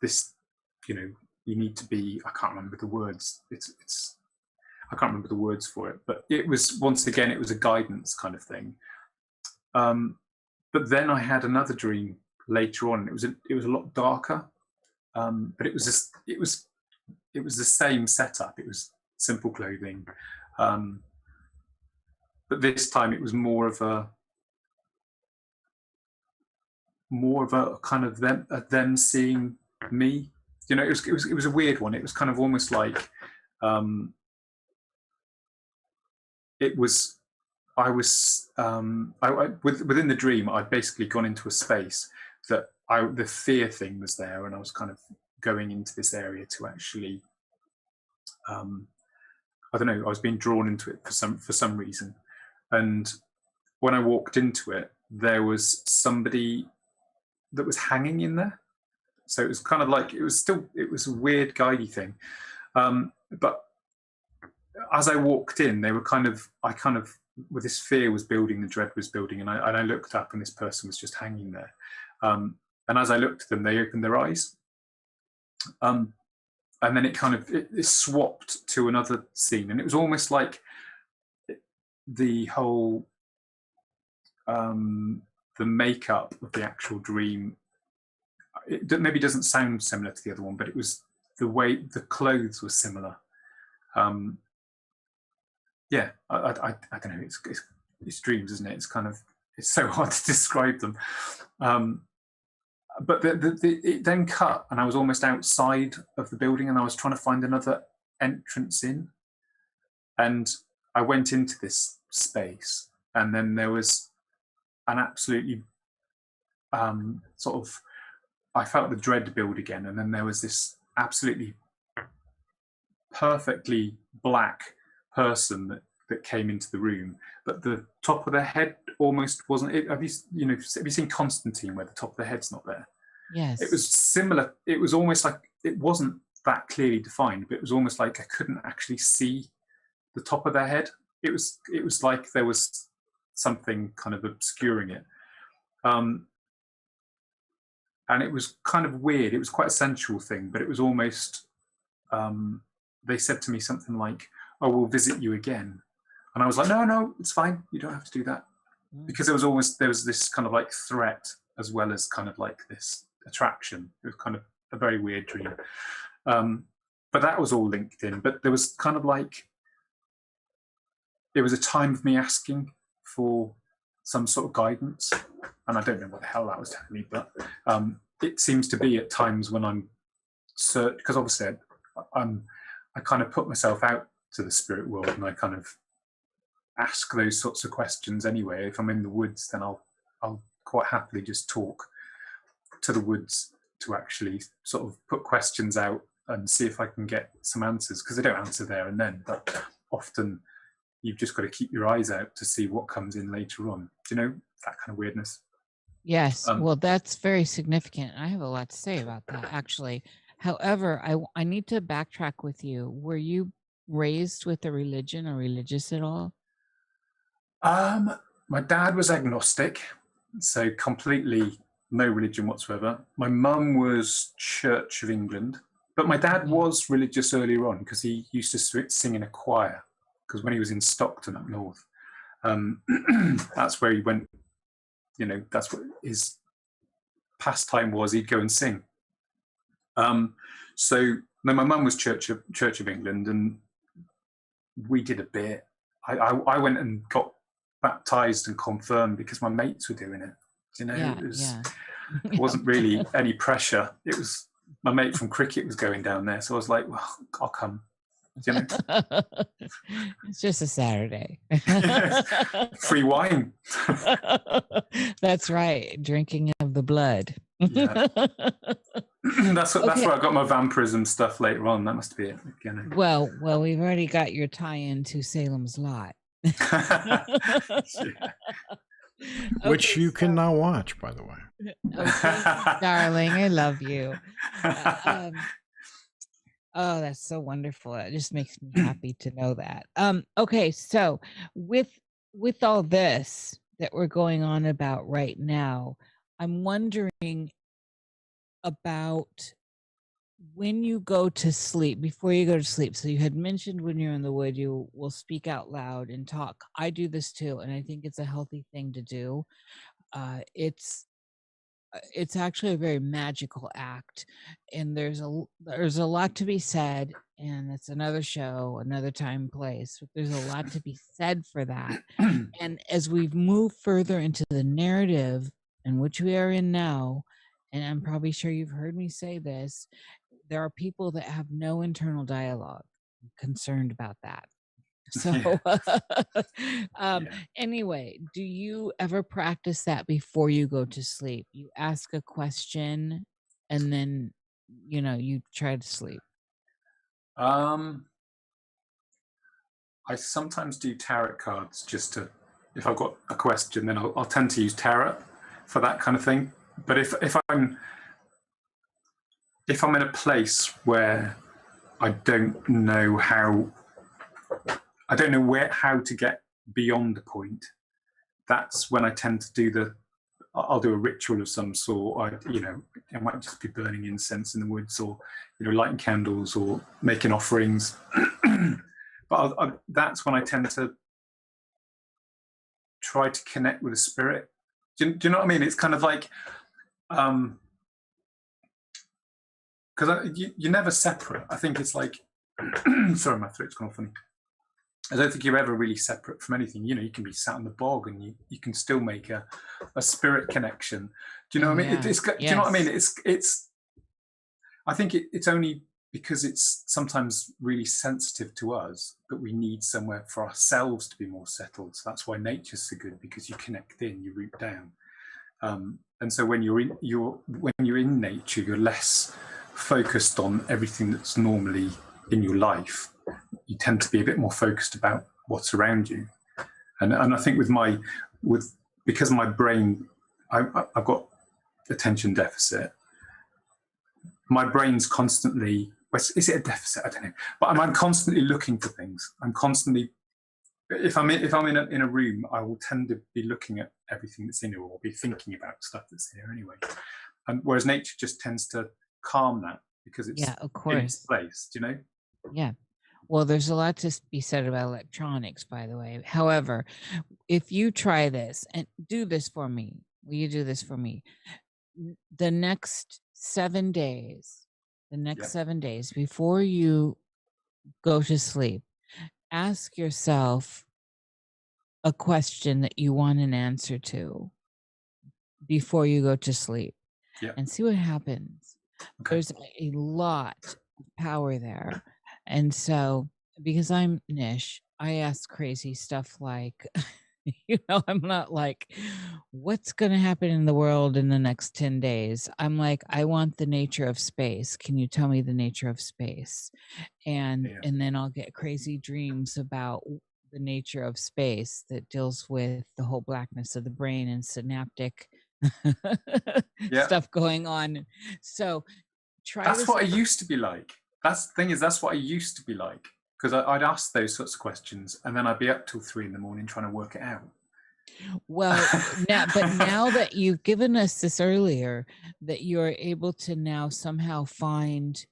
you know, you need to be, I can't remember the words. I can't remember the words for it, but it was, once again, it was a guidance kind of thing. But then I had another dream later on. It was a lot darker, but it was the same setup. It was simple clothing, but this time it was more of a kind of them seeing me. You know, it was a weird one. It was kind of almost like within the dream, I'd basically gone into a space that the fear thing was there, and I was kind of going into this area to actually, I don't know, I was being drawn into it for some reason. And when I walked into it, there was somebody that was hanging in there. So it was kind of like, it was a weird guidey thing. But as I walked in, with this fear was building, the dread was building, and I looked up, and this person was just hanging there. And as I looked at them, they opened their eyes. And then it swapped to another scene, and it was almost like the whole, the makeup of the actual dream, it maybe doesn't sound similar to the other one, but it was the way the clothes were similar. Yeah, I don't know. It's dreams, isn't it? It's so hard to describe them. But it then cut, and I was almost outside of the building, and I was trying to find another entrance in. And I went into this space, and then there was an absolutely I felt the dread build again, and then there was this absolutely perfectly black person that came into the room, but the top of their head almost wasn't. Have you seen Constantine, where the top of the head's not there? Yes. It was similar. It was almost like it wasn't that clearly defined, but it was almost like I couldn't actually see the top of their head. It was like there was something kind of obscuring it. and it was kind of weird. It was quite a sensual thing, but it was almost, they said to me something like, "Oh, we'll visit you again." And I was like, no, it's fine. You don't have to do that. Because there was this kind of like threat as well as kind of like this attraction. It was kind of a very weird dream. But that was all linked in. But there was kind of like, it was a time of me asking for some sort of guidance. And I don't know what the hell that was telling me, but it seems to be at times when I'm because obviously I kind of put myself out to the spirit world, and I kind of ask those sorts of questions anyway. If I'm in the woods, then I'll quite happily just talk to the woods to actually sort of put questions out and see if I can get some answers, because they don't answer there and then, but often you've just got to keep your eyes out to see what comes in later on. Do you know, that kind of weirdness? Yes. Well, that's very significant. I have a lot to say about that, actually. However, I need to backtrack with you. Were you raised with a religion or religious at all? My dad was agnostic, so completely no religion whatsoever. My mum was Church of England, but my dad was religious earlier on because he used to sing in a choir, because when he was in Stockton up north, that's where he went, you know, that's what his pastime was. He'd go and sing. So no, my mum was Church of England, and we did a bit. I went and got baptized and confirmed because my mates were doing it. You know, it wasn't really any pressure. It was my mate from cricket was going down there, so I was like, well, I'll come. You know? It's just a Saturday. Free wine. That's right. Drinking of the blood. Yeah. That's where I got my vampirism stuff later on. That must be it. You know? Well, we've already got your tie-in to Salem's Lot. Which you can now watch, by the way. Okay, darling, I love you. Oh, that's so wonderful. It just makes me happy to know that. Okay, so with all this that we're going on about right now, I'm wondering about when you go to sleep, before you go to sleep. So you had mentioned when you're in the wood, you will speak out loud and talk. I do this too, and I think it's a healthy thing to do. It's actually a very magical act, and there's a lot to be said, and it's another show, another time, place, but there's a lot to be said for that. And as we move further into the narrative in which we are in now, and I'm probably sure you've heard me say this, there are people that have no internal dialogue. I'm concerned about that. So anyway, do you ever practice that before you go to sleep? You ask a question and then, you know, you try to sleep. I sometimes do tarot cards just to, if I've got a question, then I'll tend to use tarot for that kind of thing. But if I'm in a place where I don't know how to get beyond the point, that's when I tend to I'll do a ritual of some sort. I might just be burning incense in the woods, or, you know, lighting candles or making offerings. But that's when I tend to try to connect with the spirit. Do you know what I mean? It's kind of like, because you're never separate. I think it's like, sorry, my throat's gone funny. I don't think you're ever really separate from anything. You know, you can be sat in the bog and you can still make a spirit connection. Do you know what I mean? Do you know what I mean? It's. I think it's only because it's sometimes really sensitive to us, but we need somewhere for ourselves to be more settled. So that's why nature's so good, because you connect in, you root down, and so when you're in nature, you're less focused on everything that's normally in your life. You tend to be a bit more focused about what's around you, and I think because my brain, I've got attention deficit. My brain's constantly, is it a deficit? I don't know, but I'm constantly looking for things. I'm constantly, if I'm in a room, I will tend to be looking at everything that's in here, or be thinking about stuff that's in here anyway. and whereas nature just tends to calm that because it's Yeah, of in its course. place, do you know? Yeah. Well, there's a lot to be said about electronics, by the way. However, if you try this and do this for me, will you do this for me? The next 7 days, Yeah. 7 days before you go to sleep, ask yourself a question that you want an answer to before you go to sleep Yeah. and see what happens. Okay. There's a lot of power there. And so, because I'm niche, I ask crazy stuff like, I'm not like, what's going to happen in the world in the next 10 days? I'm like, I want the nature of space. Can you tell me the nature of space? And Yeah. and then I'll get crazy dreams about the nature of space that deals with the whole blackness of the brain and synaptic Yeah. stuff going on. So try That's this. what I used to be like. That's the thing is, that's what I used to be like, because I'd ask those sorts of questions and then I'd be up till 3 a.m. trying to work it out. Well, now that you've given us this earlier, that you're able to now somehow find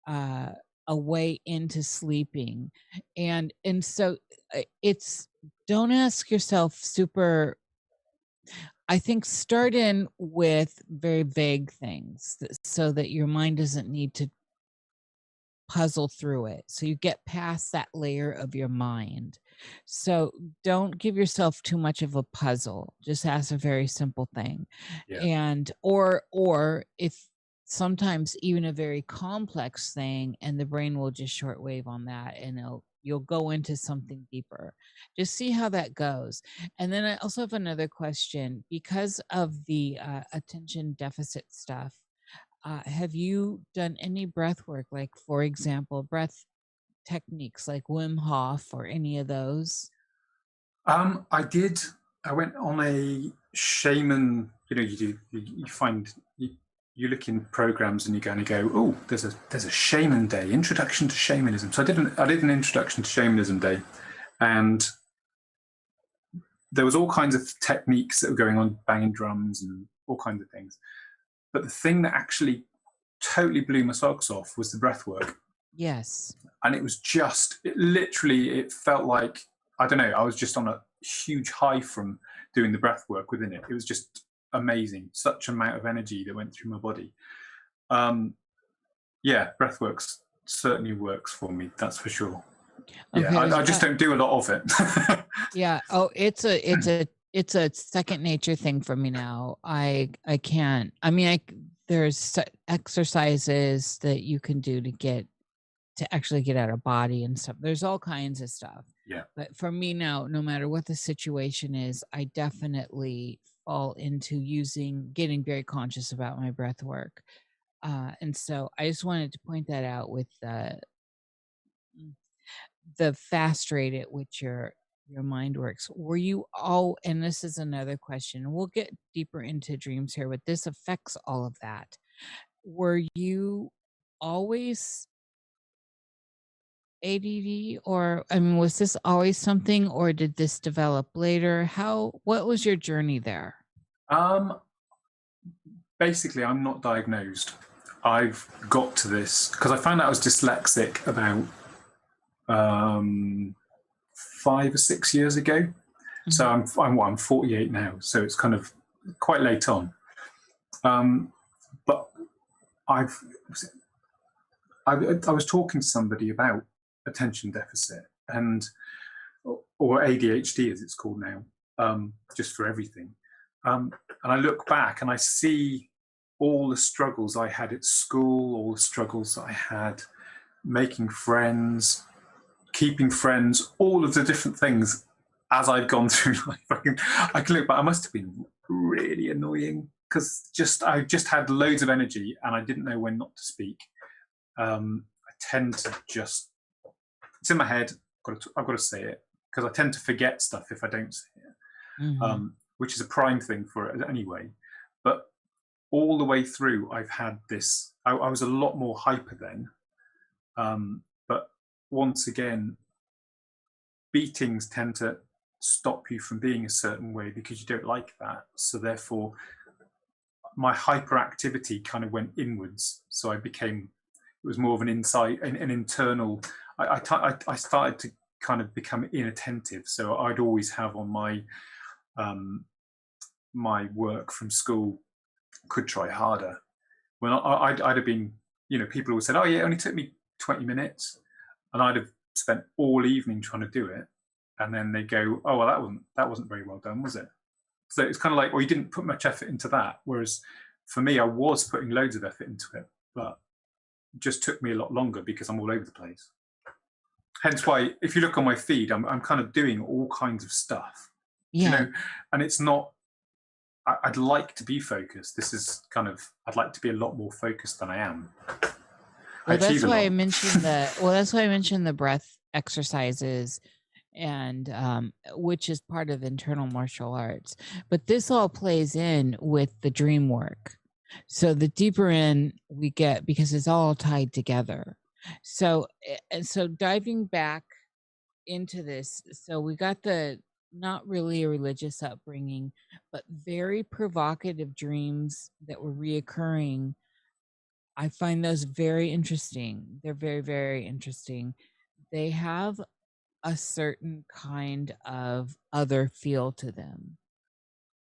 a way into sleeping, and so it's, don't ask yourself super. I think start in with very vague things so that your mind doesn't need to puzzle through it. So you get past that layer of your mind. So don't give yourself too much of a puzzle. Just ask a very simple thing. Yeah. And or if sometimes even a very complex thing, and the brain will just shortwave on that, and you'll go into something deeper. Just see how that goes. And then I also have another question because of the attention deficit stuff. Have you done any breath work, like, for example, breath techniques like Wim Hof or any of those? I did. I went on a shaman. You find you look in programs and you go, oh, there's a shaman day, introduction to shamanism. So I did an introduction to shamanism day, and there was all kinds of techniques that were going on, banging drums and all kinds of things. But the thing that actually totally blew my socks off was the breath work. Yes. And it was it felt like, I don't know, I was just on a huge high from doing the breath work within it. It was just amazing. Such amount of energy that went through my body. Yeah, breath works certainly works for me. That's for sure. Okay, Yeah, I just don't do a lot of it. yeah. Oh, it's a second nature thing for me now. I can't. I mean, there's exercises that you can do to actually get out of body and stuff. There's all kinds of stuff. Yeah. But for me now, no matter what the situation is, I definitely fall into getting very conscious about my breath work. And so I just wanted to point that out with the fast rate at which your mind works. Were you all, and this is another question, we'll get deeper into dreams here, but this affects all of that. Were you always ADD, or I mean, was this always something, or did this develop later? What was your journey there? Basically, I'm not diagnosed. I've got to this because I found out I was dyslexic about 5 or 6 years ago. Mm-hmm. So I'm 48 now, so it's kind of quite late on. But I was talking to somebody about attention deficit or ADHD as it's called now, just for everything. And I look back and I see all the struggles I had at school, all the struggles I had making friends, keeping friends, all of the different things as I've gone through life. I can look back, I must have been really annoying because I just had loads of energy and I didn't know when not to speak. I tend to just, it's in my head, I've got to say it, because I tend to forget stuff if I don't say it, mm-hmm. Which is a prime thing for it anyway. But all the way through, I've had this, I was a lot more hyper then. But once again, beatings tend to stop you from being a certain way because you don't like that. So therefore, my hyperactivity kind of went inwards. So it was more of an insight, an internal. I started to kind of become inattentive. So I'd always have on my my work from school, could try harder. When I'd have been, people always said, oh yeah, it only took me 20 minutes. And I'd have spent all evening trying to do it. And then they go, oh, well, that wasn't very well done, was it? So it's kind of like, well, you didn't put much effort into that. Whereas for me, I was putting loads of effort into it, but it just took me a lot longer because I'm all over the place. Hence why, if you look on my feed, I'm kind of doing all kinds of stuff, and it's not, I'd like to be focused. This is kind of, I'd like to be a lot more focused than I am. Well, that's why I mentioned the breath exercises, and which is part of internal martial arts. But this all plays in with the dream work. So the deeper in we get, because it's all tied together. So diving back into this, so we got the not really a religious upbringing, but very provocative dreams that were reoccurring. I find those very interesting. They're very, very interesting. They have a certain kind of other feel to them.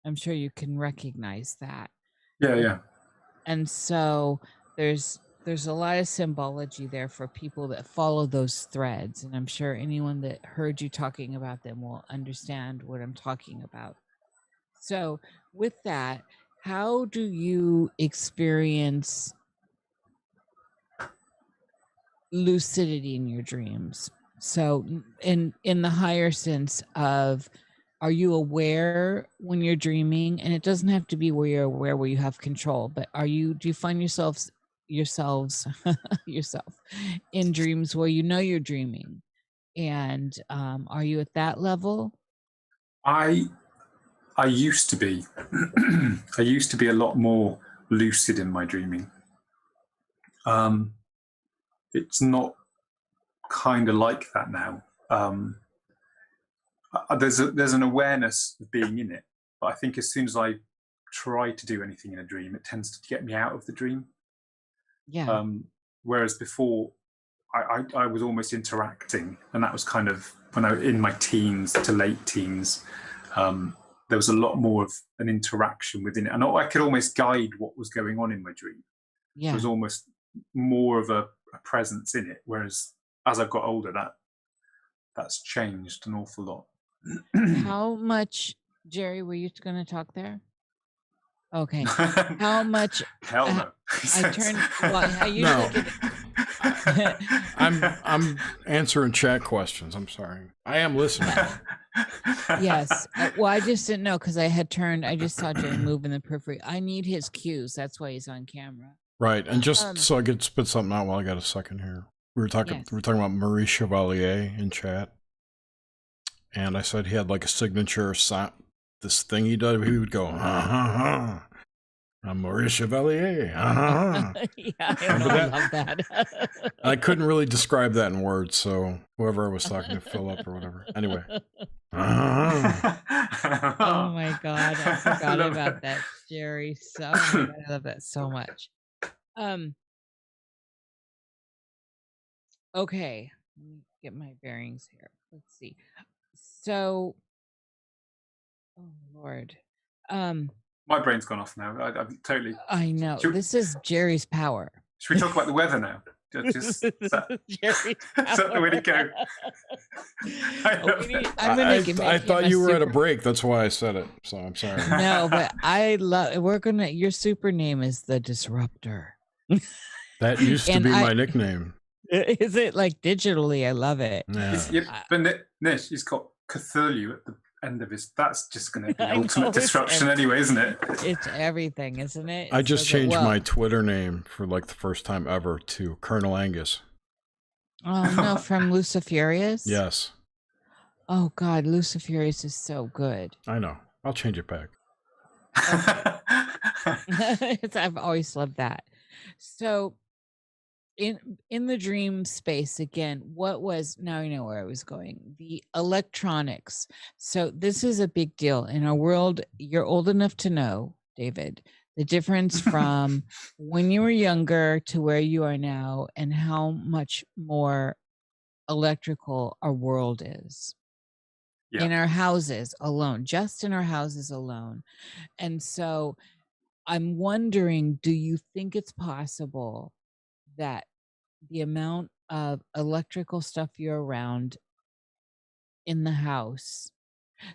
I'm sure you can recognize that. Yeah. And so there's a lot of symbology there for people that follow those threads. And I'm sure anyone that heard you talking about them will understand what I'm talking about. So with that, how do you experience lucidity in your dreams? So in the higher sense of, are you aware when you're dreaming? And it doesn't have to be where you're aware, where you have control, but do you find yourself in dreams where you're dreaming? And are you at that level? I used to be. I used to be a lot more lucid in my dreaming. It's not kind of like that now. There's an awareness of being in it, but I think as soon as I try to do anything in a dream, it tends to get me out of the dream. Yeah. Whereas before, I was almost interacting, and that was kind of when I was in my teens to late teens. There was a lot more of an interaction within it, and I could almost guide what was going on in my dream. Yeah. There was almost more of a presence in it. Whereas as I've got older, that's changed an awful lot. How much, Jerry, were you going to talk there? Okay. How much? Hell no. I turned. Well, I usually No. I'm answering chat questions. I'm sorry. I am listening. Yes. Well, I just didn't know because I just saw Jerry move in the periphery. I need his cues. That's why he's on camera. Right. And just so I could spit something out while I got a second here. We were talking about Maurice Chevalier in chat. And I said he had like a signature this thing he did. He would go, I'm Maurice Chevalier. Yeah, I love that. I couldn't really describe that in words, so whoever I was talking to, Philip or whatever. Anyway. Oh my God, I forgot about that, Jerry. I love that so much. Okay, let me get my bearings here. Let's see. So, oh Lord. My brain's gone off now. I'm totally. I know. This is Jerry's power. Should we talk about the weather now? Is that the way to go? I thought you were at a break. That's why I said it. So I'm sorry. No, but I love. Your super name is the Disruptor. That used to be my nickname. Is it like digitally? I love it. Yeah. But Nish, he's got Cthulhu at the end of his. That's just going to be ultimate disruption anyway, isn't it? It's everything, isn't it? I just changed my Twitter name for like the first time ever to Colonel Angus. Oh no, from Luciferius? Yes. Oh God, Luciferius is so good. I know. I'll change it back. I've always loved that. So in the dream space again, now I know where I was going. The electronics. So this is a big deal in our world. You're old enough to know, David, The difference from when you were younger to where you are now, and how much more electrical our world is Yeah. in our houses alone, just in our houses alone. And so I'm wondering, do you think it's possible that the amount of electrical stuff you're around in the house?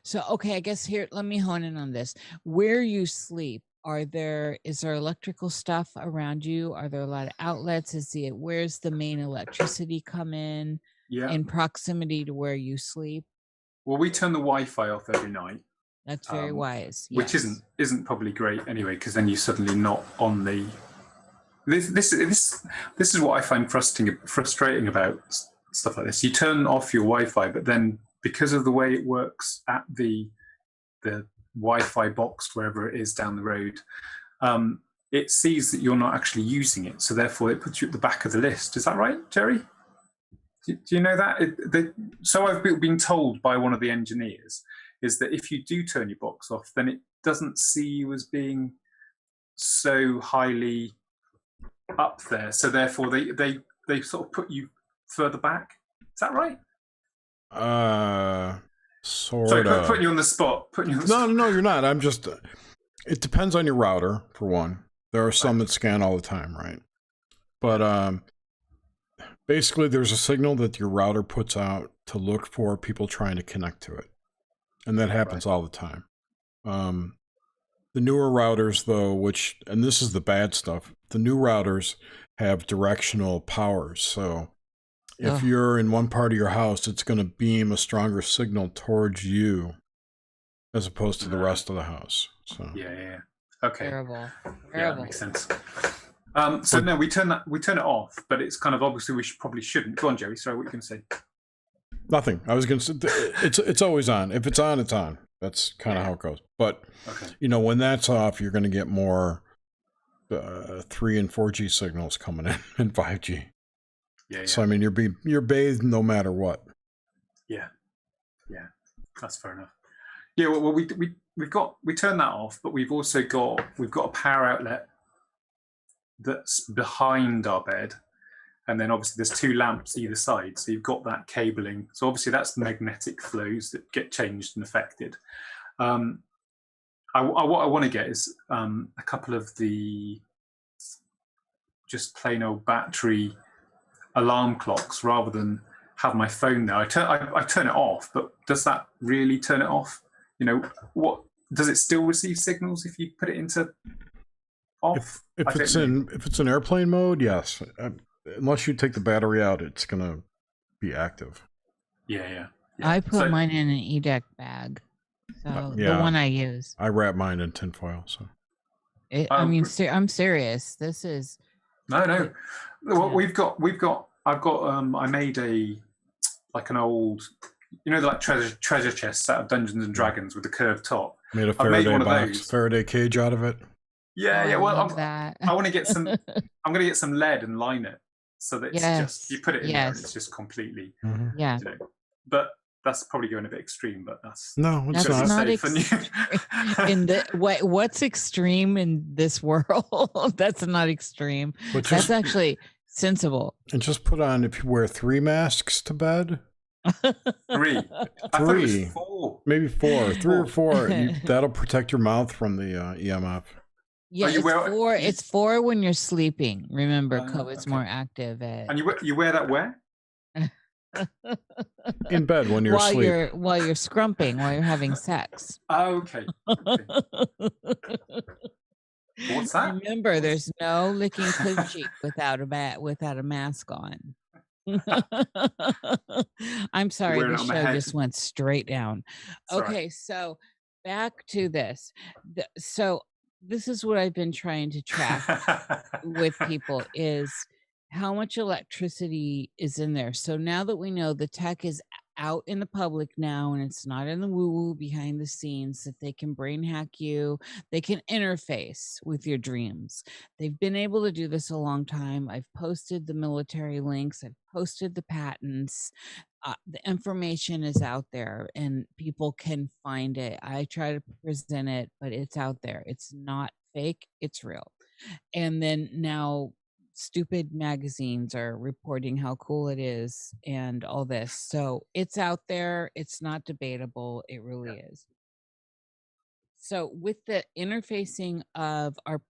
So, okay, I guess here, let me hone in on this. Where you sleep, is there electrical stuff around you? Are there a lot of outlets? Where's the main electricity come in proximity to where you sleep? Well, we turn the Wi-Fi off every night. That's very wise. Which Yes. isn't probably great anyway, because then you're suddenly not on the. This is what I find frustrating about stuff like this. You turn off your Wi-Fi, but then because of the way it works at the Wi-Fi box wherever it is down the road, it sees that you're not actually using it, so therefore it puts you at the back of the list. Is that right, Jerry? Do you know that? So I've been told by one of the engineers is that if you do turn your box off, then it doesn't see you as being so highly up there. So therefore they sort of put you further back. Is that right? Sort Sorry, of. putting you on the spot. No, you're not. I'm just. It depends on your router, for one. There are some that scan all the time, right? But basically, there's a signal that your router puts out to look for people trying to connect to it, and that happens all the time. The newer routers, though, and this is the bad stuff, the new routers have directional powers. So if you're in one part of your house, it's going to beam a stronger signal towards you as opposed to the rest of the house. So yeah. Okay. Terrible. Yeah, that makes sense. So no, we turn it off, but it's kind of obviously we probably shouldn't. Go on, Jerry. Sorry, what you can say? Nothing. I was going to say it's always on. If it's on, it's on. That's kind of how it goes. But when that's off, you're going to get more 3 and 4G signals coming in 5G. Yeah. So I mean, you're bathed no matter what. Yeah, that's fair enough. Yeah, well, we turn that off, but we've also got a power outlet that's behind our bed, and then obviously there's 2 lamps either side, so you've got that cabling. So obviously that's the magnetic flows that get changed and affected. What I want to get is a couple of the just plain old battery alarm clocks rather than have my phone there. I turn it off, but does that really turn it off? What does it still receive signals if you put it into off? If it's in airplane mode, yes. Unless you take the battery out, it's gonna be active. Yeah. I put mine in an EDEC bag, so the one I use. I wrap mine in tinfoil. So I'm serious. This is no. Well, I made an old, like treasure chests out of Dungeons and Dragons with the curved top. Made a Faraday box, Faraday cage out of it. Yeah. Well, I want to get some. I'm going to get some lead and line it so that it's just you put it in there and it's just completely. Yeah. But that's probably going a bit extreme. But that's not extreme. What's extreme in this world? That's not extreme. That's actually sensible. And just put on, if you wear 3 masks to bed. 3. I thought it was 4. Maybe 4. 3 or 4. That'll protect your mouth from the EMF. Yeah, it's 4 when you're sleeping. Remember, COVID's more active. And you wear that where? In bed when you're asleep. While you're scrumping, while you're having sex. Oh, okay. What's that? Remember, there's no licking clit cheek without a mask on. I'm sorry, the show just went straight down. Okay, so back to this. So this is what I've been trying to track with people is how much electricity is in there. So now that we know the tech is out in the public now and it's not in the woo-woo behind the scenes, that they can brain hack you, they can interface with your dreams. They've been able to do this a long time. I've posted the military links, I've posted the patents. The information is out there and people can find it. I try to present it, but it's out there. It's not fake, it's real. And then now stupid magazines are reporting how cool it is and all this. So it's out there. It's not debatable. It really is. So with the interfacing of our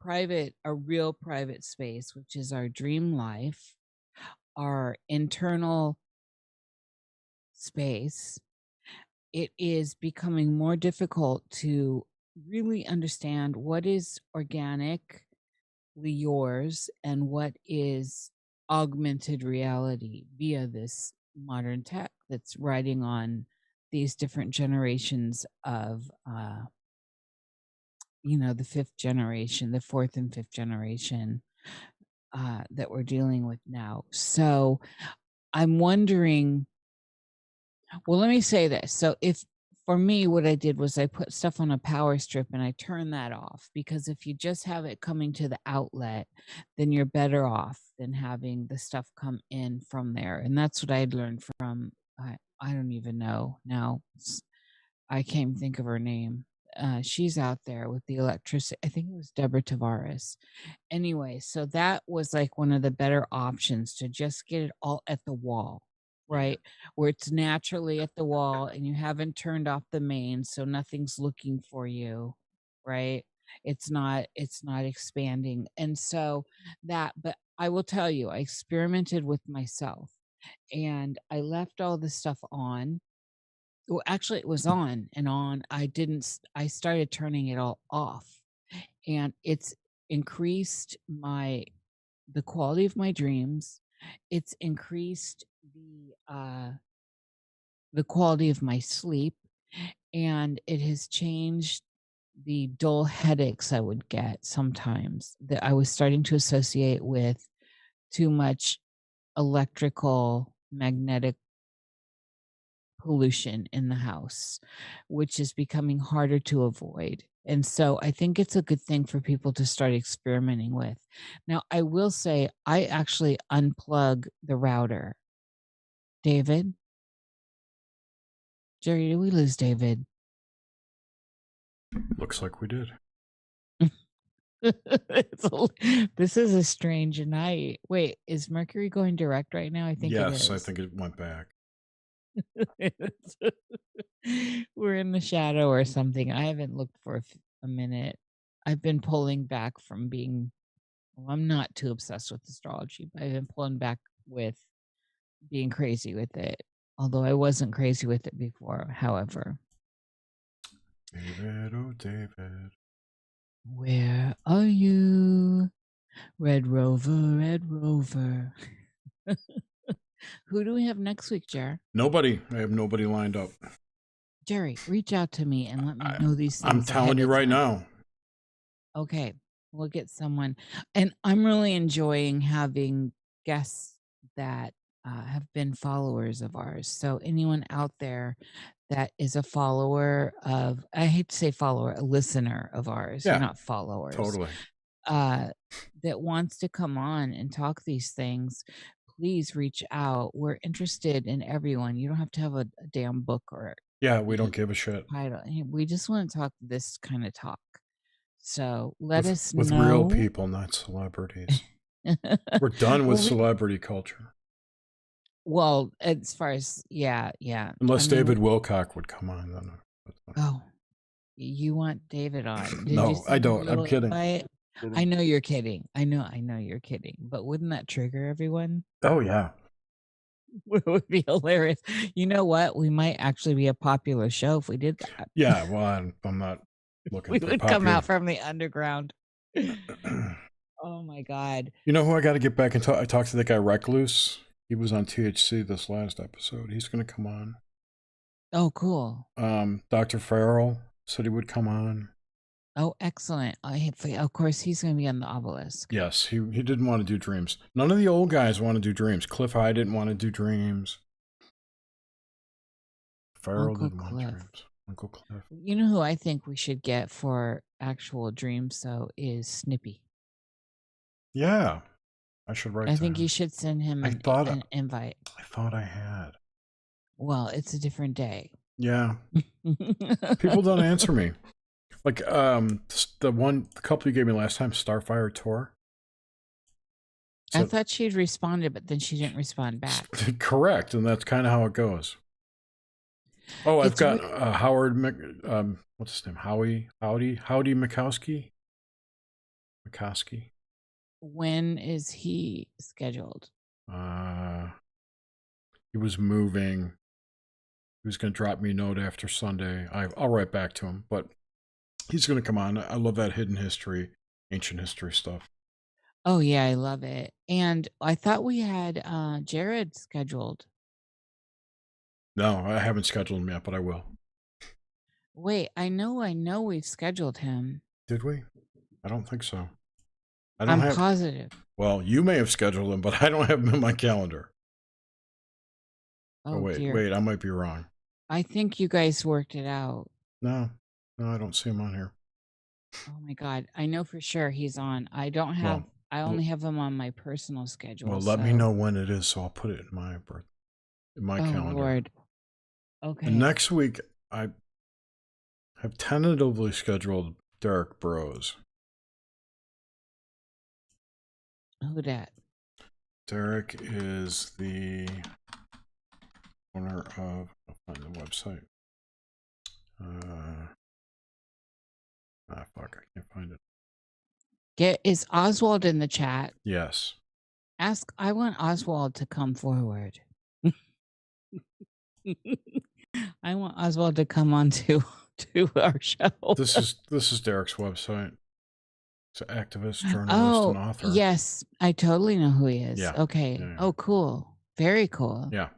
real private space, which is our dream life, our internal space, it is becoming more difficult to really understand what is organically yours and what is augmented reality via this modern tech that's riding on these different generations of the fifth generation, the fourth and fifth generation that we're dealing with now. So I'm wondering, well, let me say this. So for me, what I did was I put stuff on a power strip and I turned that off, because if you just have it coming to the outlet, then you're better off than having the stuff come in from there. And that's what I had learned from, I don't even know now. I can't even think of her name. She's out there with the electricity. I think it was Deborah Tavares. Anyway, so that was like one of the better options, to just get it all at the wall, right? Where it's naturally at the wall and you haven't turned off the main, so nothing's looking for you, right? It's not expanding. And so but I will tell you, I experimented with myself and I left all the stuff on. Well, actually, it was on and on. I started turning it all off, and it's increased the quality of my dreams. It's increased the quality of my sleep, and it has changed the dull headaches I would get sometimes that I was starting to associate with too much electrical magnetic pollution in the house, which is becoming harder to avoid. And so I think it's a good thing for people to start experimenting with. Now, I will say I actually unplug the router. David? Jerry, did we lose David? Looks like we did. This is a strange night. Wait, is Mercury going direct right now? I think it is. Yes, I think it went back. We're in the shadow or something. I haven't looked for a minute. I've been pulling back from being, well, I'm not too obsessed with astrology, but I've been pulling back with being crazy with it. Although I wasn't crazy with it before, however. David, oh David. Where are you? Red Rover, Red Rover. Who do we have next week, Jer? Nobody. I have nobody lined up. Jerry, reach out to me and let me know these things. I'm telling you right now. Okay, we'll get someone. And I'm really enjoying having guests that have been followers of ours. So anyone out there that is a follower of, I hate to say follower, a listener of ours, Yeah, you're not followers. Totally. That wants to come on and talk these things, please reach out. We're interested in everyone. You don't have to have a damn book or we don't give a shit. We just want to talk this kind of talk. So let us know. With real people, not celebrities. We're done with celebrity culture. Well, as far as, yeah. Unless David Wilcock would come on. Then. Oh, you want David on? No, I don't. I'm kidding. I know you're kidding. I know you're kidding. But wouldn't that trigger everyone? Oh, yeah. It would be hilarious. You know what? We might actually be a popular show if we did that. Yeah, well, I'm not looking we for would popular. Come out from the underground. Oh, my God. You know who I got to get back and talk? I talked to that guy, Recluse. He was on THC this last episode. He's going to come on. Oh, cool. Dr. Farrell said he would come on. Oh, excellent. Of course, he's going to be on the Obelisk. Yes, he didn't want to do dreams. None of the old guys want to do dreams. Cliff High didn't want to do dreams. Farrell didn't want dreams. Uncle Cliff. You know who I think we should get for actual dreams, though, is Snippy. Yeah, I should write. I think you should send him an invite. I thought I had. Well, it's a different day. Yeah. People don't answer me. Like the couple you gave me last time, Starfire Tour. I thought she'd responded, but then she didn't respond back. Correct, and that's kind of how it goes. Oh, I've got Howard. What's his name? Howdy Mikowski. When is he scheduled? He was moving. He was going to drop me a note after Sunday. I'll write back to him, but he's going to come on. I love that hidden history, ancient history stuff. Oh yeah, I love it. And I thought we had Jared scheduled. No, I haven't scheduled him yet, but I will. Wait, I know we've scheduled him. Did we? I don't think so. I'm positive. Well, you may have scheduled him, but I don't have him in my calendar. Oh, wait, dear. wait, I might be wrong. I think you guys worked it out. No, I don't see him on here. Oh my God. I know for sure he's on. I don't have, I only have him on my personal schedule. Well, let me know when it is, so I'll put it in my calendar. Lord. Okay. And next week, I have tentatively scheduled Derek Bros. Who dat? Derek is the owner of, I'll find the website. Fuck, I can't find it. Is Oswald in the chat? Yes. I want Oswald to come forward. I want Oswald to come on to our show. This is Derek's website. He's an activist, journalist, and author. Yes, I totally know who he is. Yeah. Okay. Yeah. Oh, cool. Very cool. Yeah.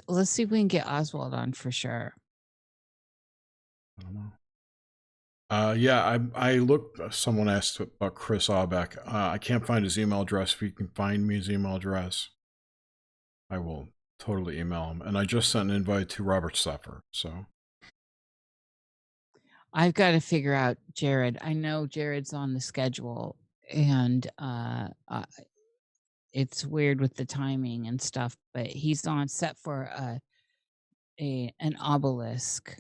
Let's see if we can get Oswald on for sure. I don't know. Yeah, I looked. Someone asked about Chris Aubeck. I can't find his email address. If you can find me his email address, I will totally email him. And I just sent an invite to Robert Stuffer. So I've got to figure out Jared. I know Jared's on the schedule, and it's weird with the timing and stuff. But he's on set for an obelisk.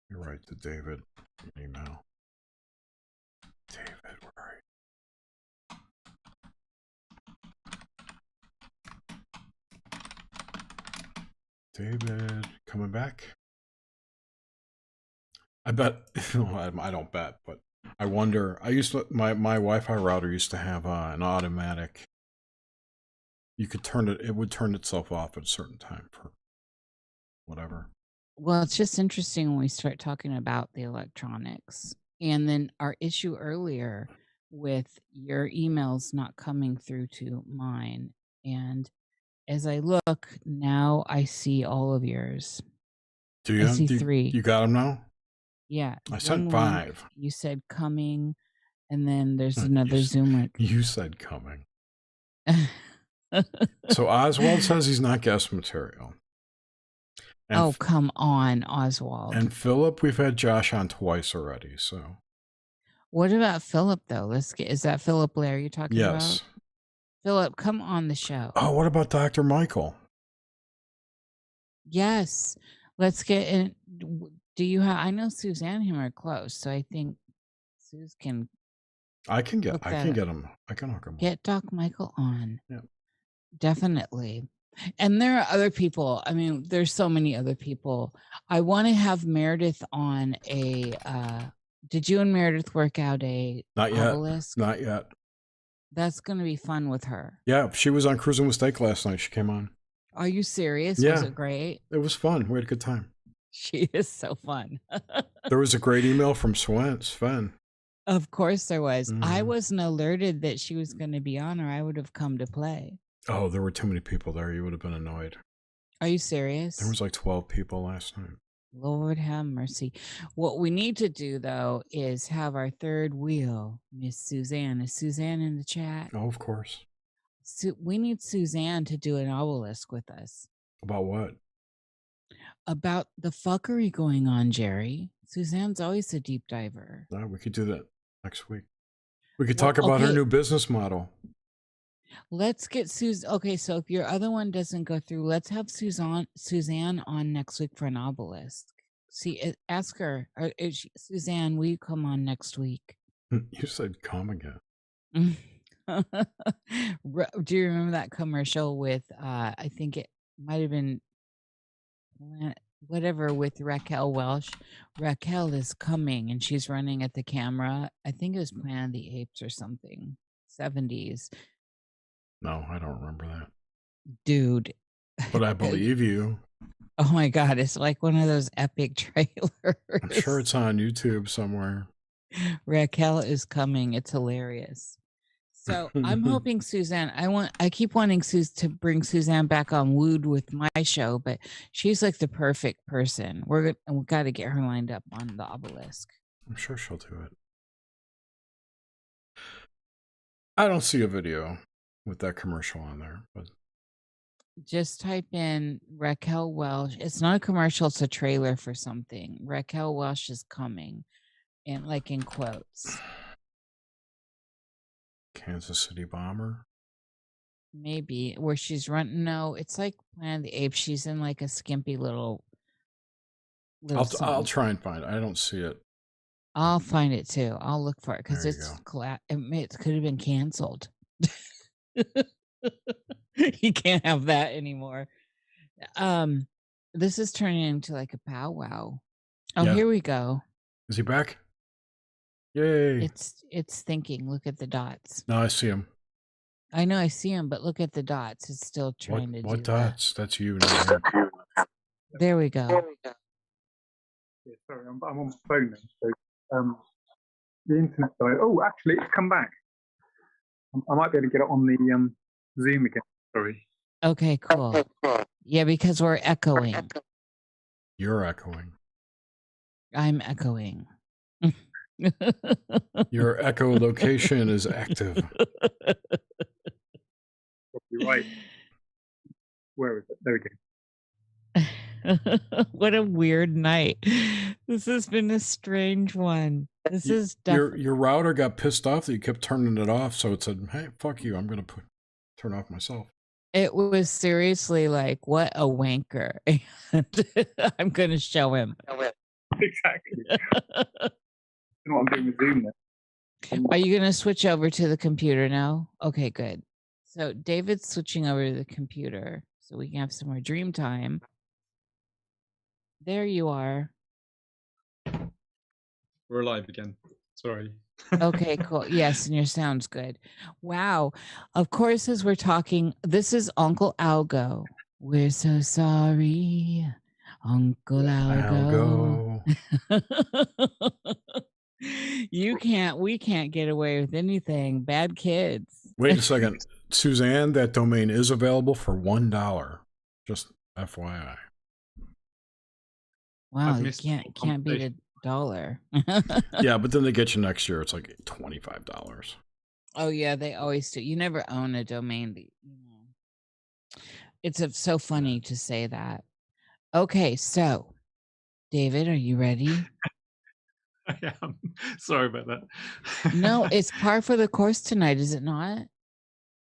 You're right, to David. Email. David, where are you? David, coming back? I bet, I don't bet, but I wonder, my Wi-Fi router used to have an automatic, you could it would turn itself off at a certain time for whatever. Well, it's just interesting when we start talking about the electronics. And then our issue earlier with your emails not coming through to mine. And as I look, now I see all of yours. Do you? I see 3. You got them now? Yeah. I sent 5. You said coming, and then there's another Zoom link. You said coming. So Oswald says he's not guest material. And come on, Oswald. And Philip, we've had Josh on twice already, so. What about Philip, though? Is that Philip Blair you're talking about? Yes. Philip, come on the show. Oh, what about Dr. Michael? Yes. Let's get in. Do you have, I know Suzanne and him are close, so I think Suze can. I can get him. I can hook him. Get Doc Michael on. Yeah. Definitely. And there are other people. I mean, there's so many other people. I want to have Meredith on did you and Meredith work out a obelisk? Not yet. That's going to be fun with her. Yeah, she was on Cruising with Steak last night. She came on. Are you serious? Yeah. Was it great? It was fun. We had a good time. She is so fun. There was a great email from Sven. Of course there was. Mm. I wasn't alerted that she was going to be on, or I would have come to play. Oh, there were too many people there. You would have been annoyed. Are you serious? There was like 12 people last night. Lord have mercy. What we need to do, though, is have our third wheel, Miss Suzanne. Is Suzanne in the chat? Oh, of course. We need Suzanne to do an obelisk with us. About what? About the fuckery going on, Jerry. Suzanne's always a deep diver. No, we could do that next week. We could talk about her new business model. Let's get Susan. Okay, so if your other one doesn't go through, let's have Suzanne on next week for Anomalous. See, ask her, Suzanne, will you come on next week? You said come again. Do you remember that commercial with, I think it might have been whatever with Raquel Welch? Raquel is coming and she's running at the camera. I think it was Planet of the Apes or something, 70s. No, I don't remember that. Dude. But I believe you. Oh my God, it's like one of those epic trailers. I'm sure it's on YouTube somewhere. Raquel is coming. It's hilarious. So I'm hoping Suzanne, I keep wanting to bring Suzanne back on Wooed with my show, but she's like the perfect person. We've got to get her lined up on the obelisk. I'm sure she'll do it. I don't see a video with that commercial on there, but just type in Raquel Welch. It's not a commercial, it's a trailer for something. Raquel Welch is coming, and like in quotes. Kansas City Bomber? Maybe where she's running. No, it's like Planet of the Apes. She's in like a skimpy little I'll try and find it. I don't see it. I'll find it too. I'll look for it because There it could have been canceled. You can't have that anymore. This is turning into like a powwow. Oh, Yeah. Here we go. Is he back? Yay. It's thinking. Look at the dots. No, I see him. I know I see him, but look at the dots. It's still trying to do what dots? That's you. Now. There we go. Yeah, sorry, I'm on my phone now. So the internet died. Oh, actually, it's come back. I might be able to get it on the Zoom again. Sorry. Okay, cool. Yeah, because we're echoing. You're echoing. I'm echoing. Your echolocation is active. You're right. Where is it? There we go. What a weird night. This has been a strange one. This is your router got pissed off that you kept turning it off, so it said, "Hey, fuck you! I'm gonna turn off myself." It was seriously like, what a wanker. I'm gonna show him. Exactly. You know what I'm doing with Zoom now. Are you gonna switch over to the computer now? Okay, good. So David's switching over to the computer so we can have some more dream time. There you are. We're alive again. Sorry. Okay, cool. Yes, and your sound's good. Wow. Of course, as we're talking, this is Uncle Algo. We're so sorry, Uncle Algo. We can't get away with anything. Bad kids. Wait a second. Suzanne, that domain is available for $1. Just FYI. Wow, you can't beat $1. Yeah, but then they get you next year. It's like $25. Oh yeah, they always do. You never own a domain. It's so funny to say that. Okay, so David, are you ready? I am. Sorry about that. No, it's par for the course tonight, is it not?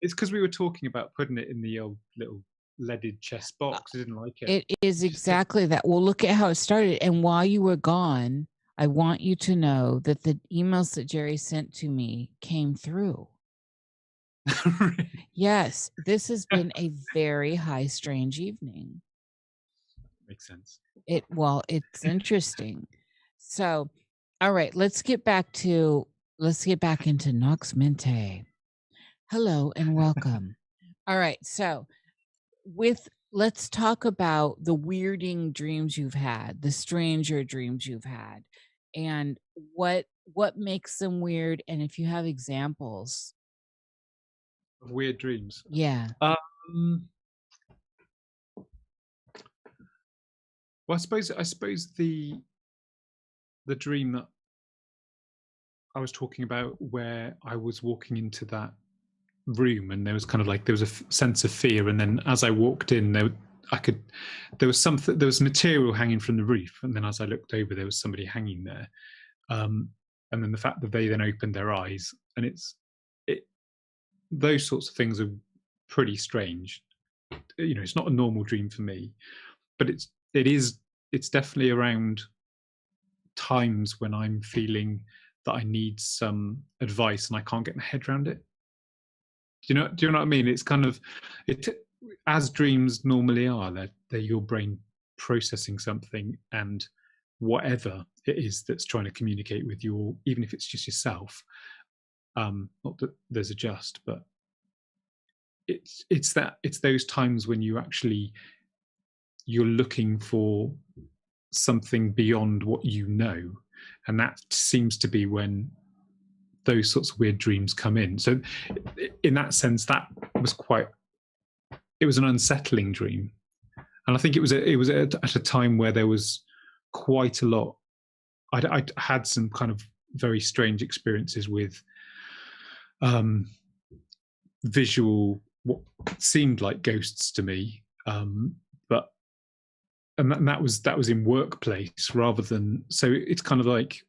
It's because we were talking about putting it in the old little leaded chest box. I didn't like it. It is exactly that. Well, look at how it started. And while you were gone, I want you to know that the emails that Jerry sent to me came through. Yes, this has been a very high, strange evening. Makes sense. It's interesting. So, all right, let's get back into Nox Mente. Hello and welcome. All right, so let's talk about the weirding dreams you've had, the stranger dreams you've had, and what makes them weird, and if you have examples. Weird dreams. Yeah. Well, I suppose the dream that I was talking about, where I was walking into that room and there was a sense of fear, and then as I walked in, there was material hanging from the roof, and then as I looked over, there was somebody hanging there, and then the fact that they then opened their eyes, and those sorts of things are pretty strange. You know, it's not a normal dream for me, but it's definitely around times when I'm feeling that I need some advice and I can't get my head around it. Do you know what I mean? It's kind of it as dreams normally are. They're your brain processing something, and whatever it is that's trying to communicate with you, or even if it's just yourself. Not that there's a just, but it's those times when you're looking for something beyond what you know, and that seems to be when those sorts of weird dreams come in. So in that sense, that was it was an unsettling dream, and I think it was at a time where there was quite a lot. I'd had some kind of very strange experiences with visual, what seemed like ghosts to me, but that was in workplace rather than. So it's kind of like,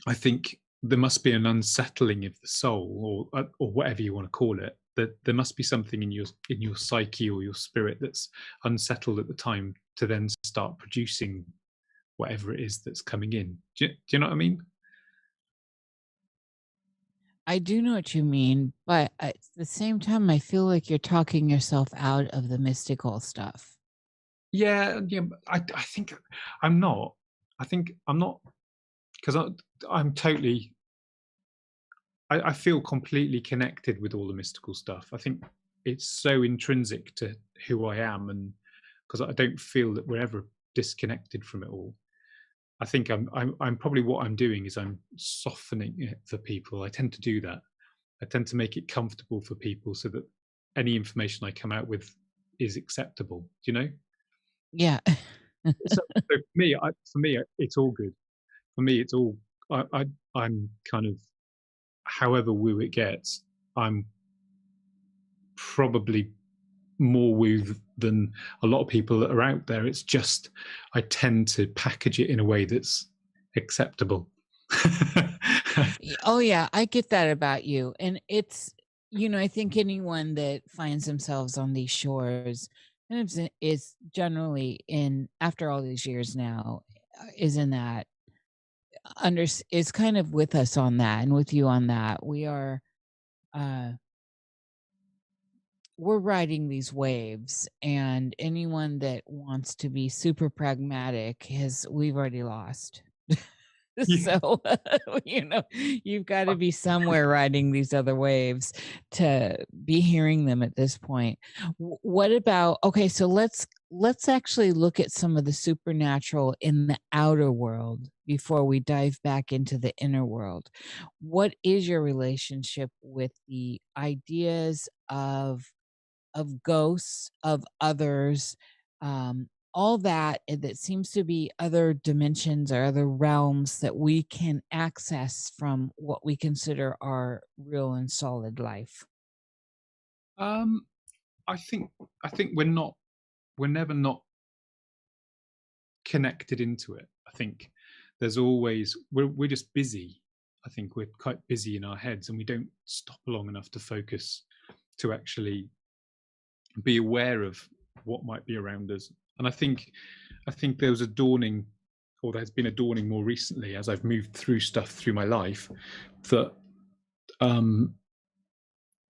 I think there must be an unsettling of the soul, or whatever you want to call it. That there must be something in your psyche or your spirit that's unsettled at the time to then start producing whatever it is that's coming in. Do you know what I mean? I do know what you mean, but at the same time, I feel like you're talking yourself out of the mystical stuff. Yeah. I think I'm not. I think I'm not, because I'm totally. I feel completely connected with all the mystical stuff. I think it's so intrinsic to who I am, and because I don't feel that we're ever disconnected from it all. I think I'm probably, what I'm doing is I'm softening it for people. I tend to do that. I tend to make it comfortable for people so that any information I come out with is acceptable. Do you know? Yeah. So for me, it's all good. For me, it's all. I'm kind of, however woo it gets, I'm probably more woo than a lot of people that are out there. It's just I tend to package it in a way that's acceptable. Oh yeah, I get that about you. And it's, I think anyone that finds themselves on these shores and is generally in, after all these years now, is in that is kind of with us on that and with you on that. Uh we're riding these waves, and anyone that wants to be super pragmatic we've already lost. Yeah. So you've got to be somewhere riding these other waves to be hearing them at this point. What about, okay, so let's actually look at some of the supernatural in the outer world before we dive back into the inner world. What is your relationship with the ideas of ghosts, of others, all that seems to be other dimensions or other realms that we can access from what we consider our real and solid life? Um, I think we're never not connected into it. I think there's always, we're just busy. I think we're quite busy in our heads, and we don't stop long enough to focus to actually be aware of what might be around us. And I think there was a dawning, or there's been a dawning more recently as I've moved through stuff through my life, that a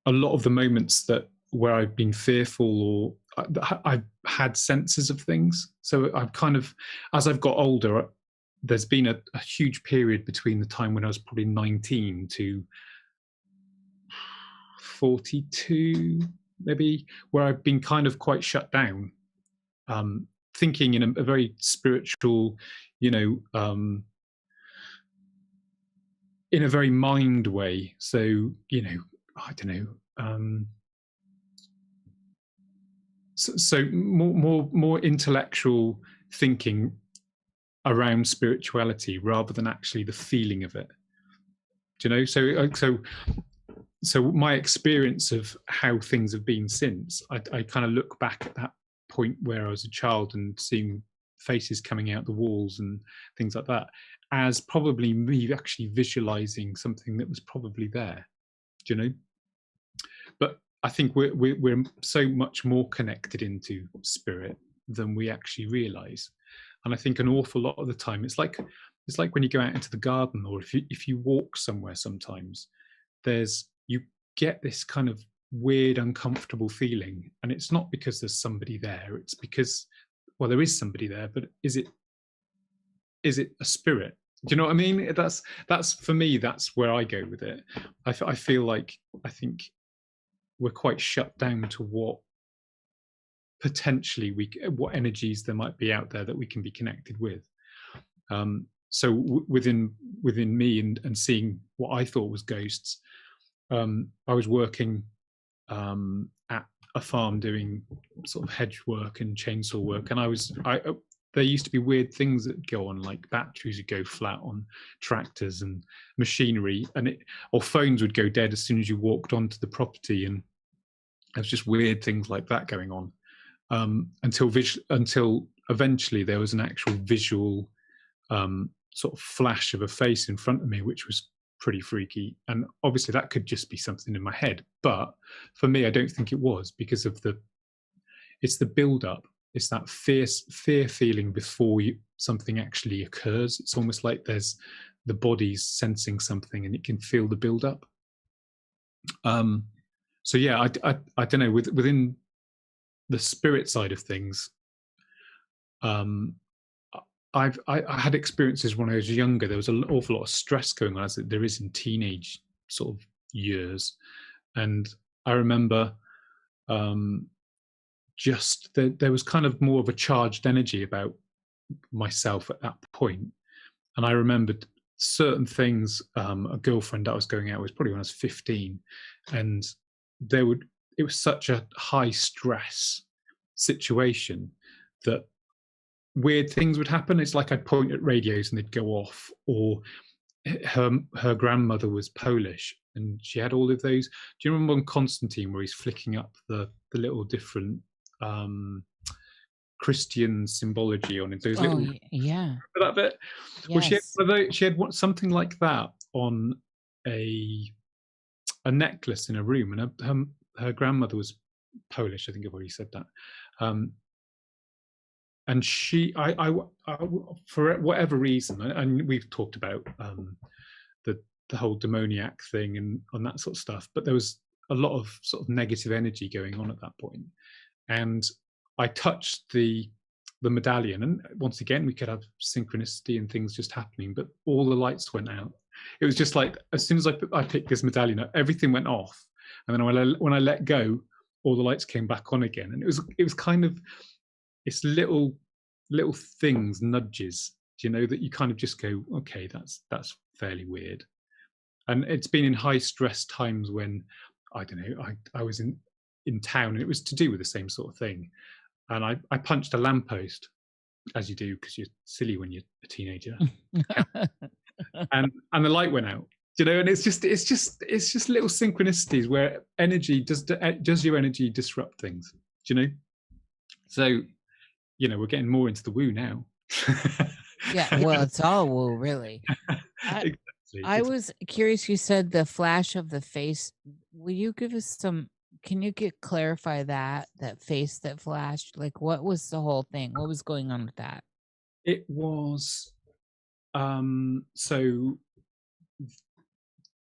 lot of the moments where I've been fearful, or I've had senses of things. So I've kind of, as I've got older, there's been a huge period between the time when I was probably 19 to 42, maybe, where I've been kind of quite shut down, thinking in a very spiritual, in a very mind way. So, I don't know. So more intellectual thinking around spirituality rather than actually the feeling of it. Do you know? So my experience of how things have been since, I kind of look back at that point where I was a child and seeing faces coming out the walls and things like that as probably me actually visualizing something that was probably there. Do you know? I think we're so much more connected into spirit than we actually realize. And I think an awful lot of the time, it's like when you go out into the garden, or if you walk somewhere, sometimes you get this kind of weird, uncomfortable feeling, and it's not because there's somebody there. It's because, well, there is somebody there, but is it a spirit? Do you know what I mean? That's for me. That's where I go with it. I feel like, I think we're quite shut down to what potentially what energies there might be out there that we can be connected with. So within me and seeing what I thought was ghosts, I was working at a farm doing sort of hedge work and chainsaw work, and there used to be weird things that go on, like batteries would go flat on tractors and machinery, or phones would go dead as soon as you walked onto the property, and there's just weird things like that going on, until eventually there was an actual visual sort of flash of a face in front of me, which was pretty freaky. And obviously that could just be something in my head, but for me, I don't think it was, because of it's the build up. It's that fear feeling before something actually occurs. It's almost like there's the body's sensing something and it can feel the build up. So yeah, I don't know, within the spirit side of things, I had experiences when I was younger. There was an awful lot of stress going on, as there is in teenage sort of years, and I remember just there was kind of more of a charged energy about myself at that point. And I remembered certain things. A girlfriend I was going out with, probably when I was 15, and it was such a high stress situation that weird things would happen. It's like I'd point at radios and they'd go off, or her grandmother was Polish and she had all of those. Do you remember on Constantine where he's flicking up the little different Christian symbology on it? Those little, yeah, that bit. yes. Well, she had something like that on a necklace in a room, and her grandmother was Polish. I think I've already said that. And I for whatever reason, and we've talked about the whole demoniac thing and on that sort of stuff, but there was a lot of sort of negative energy going on at that point, and I touched the medallion, and once again we could have synchronicity and things just happening, but all the lights went out. It was just like, as soon as I picked this medallion up, everything went off, and then when I let go, all the lights came back on again. And it was kind of, it's little things, nudges, you know, that you kind of just go, okay, that's fairly weird. And it's been in high stress times when, I don't know, I was in town, and it was to do with the same sort of thing. And I punched a lamppost, as you do, because you're silly when you're a teenager. and the light went out, you know. And it's just little synchronicities where energy does your energy disrupt things, do you know? So, you know, we're getting more into the woo now. Yeah, well, it's all woo, really. Exactly. I was curious, you said the flash of the face. Will you give us can you clarify that face that flashed? Like, what was the whole thing? What was going on with that? It was, so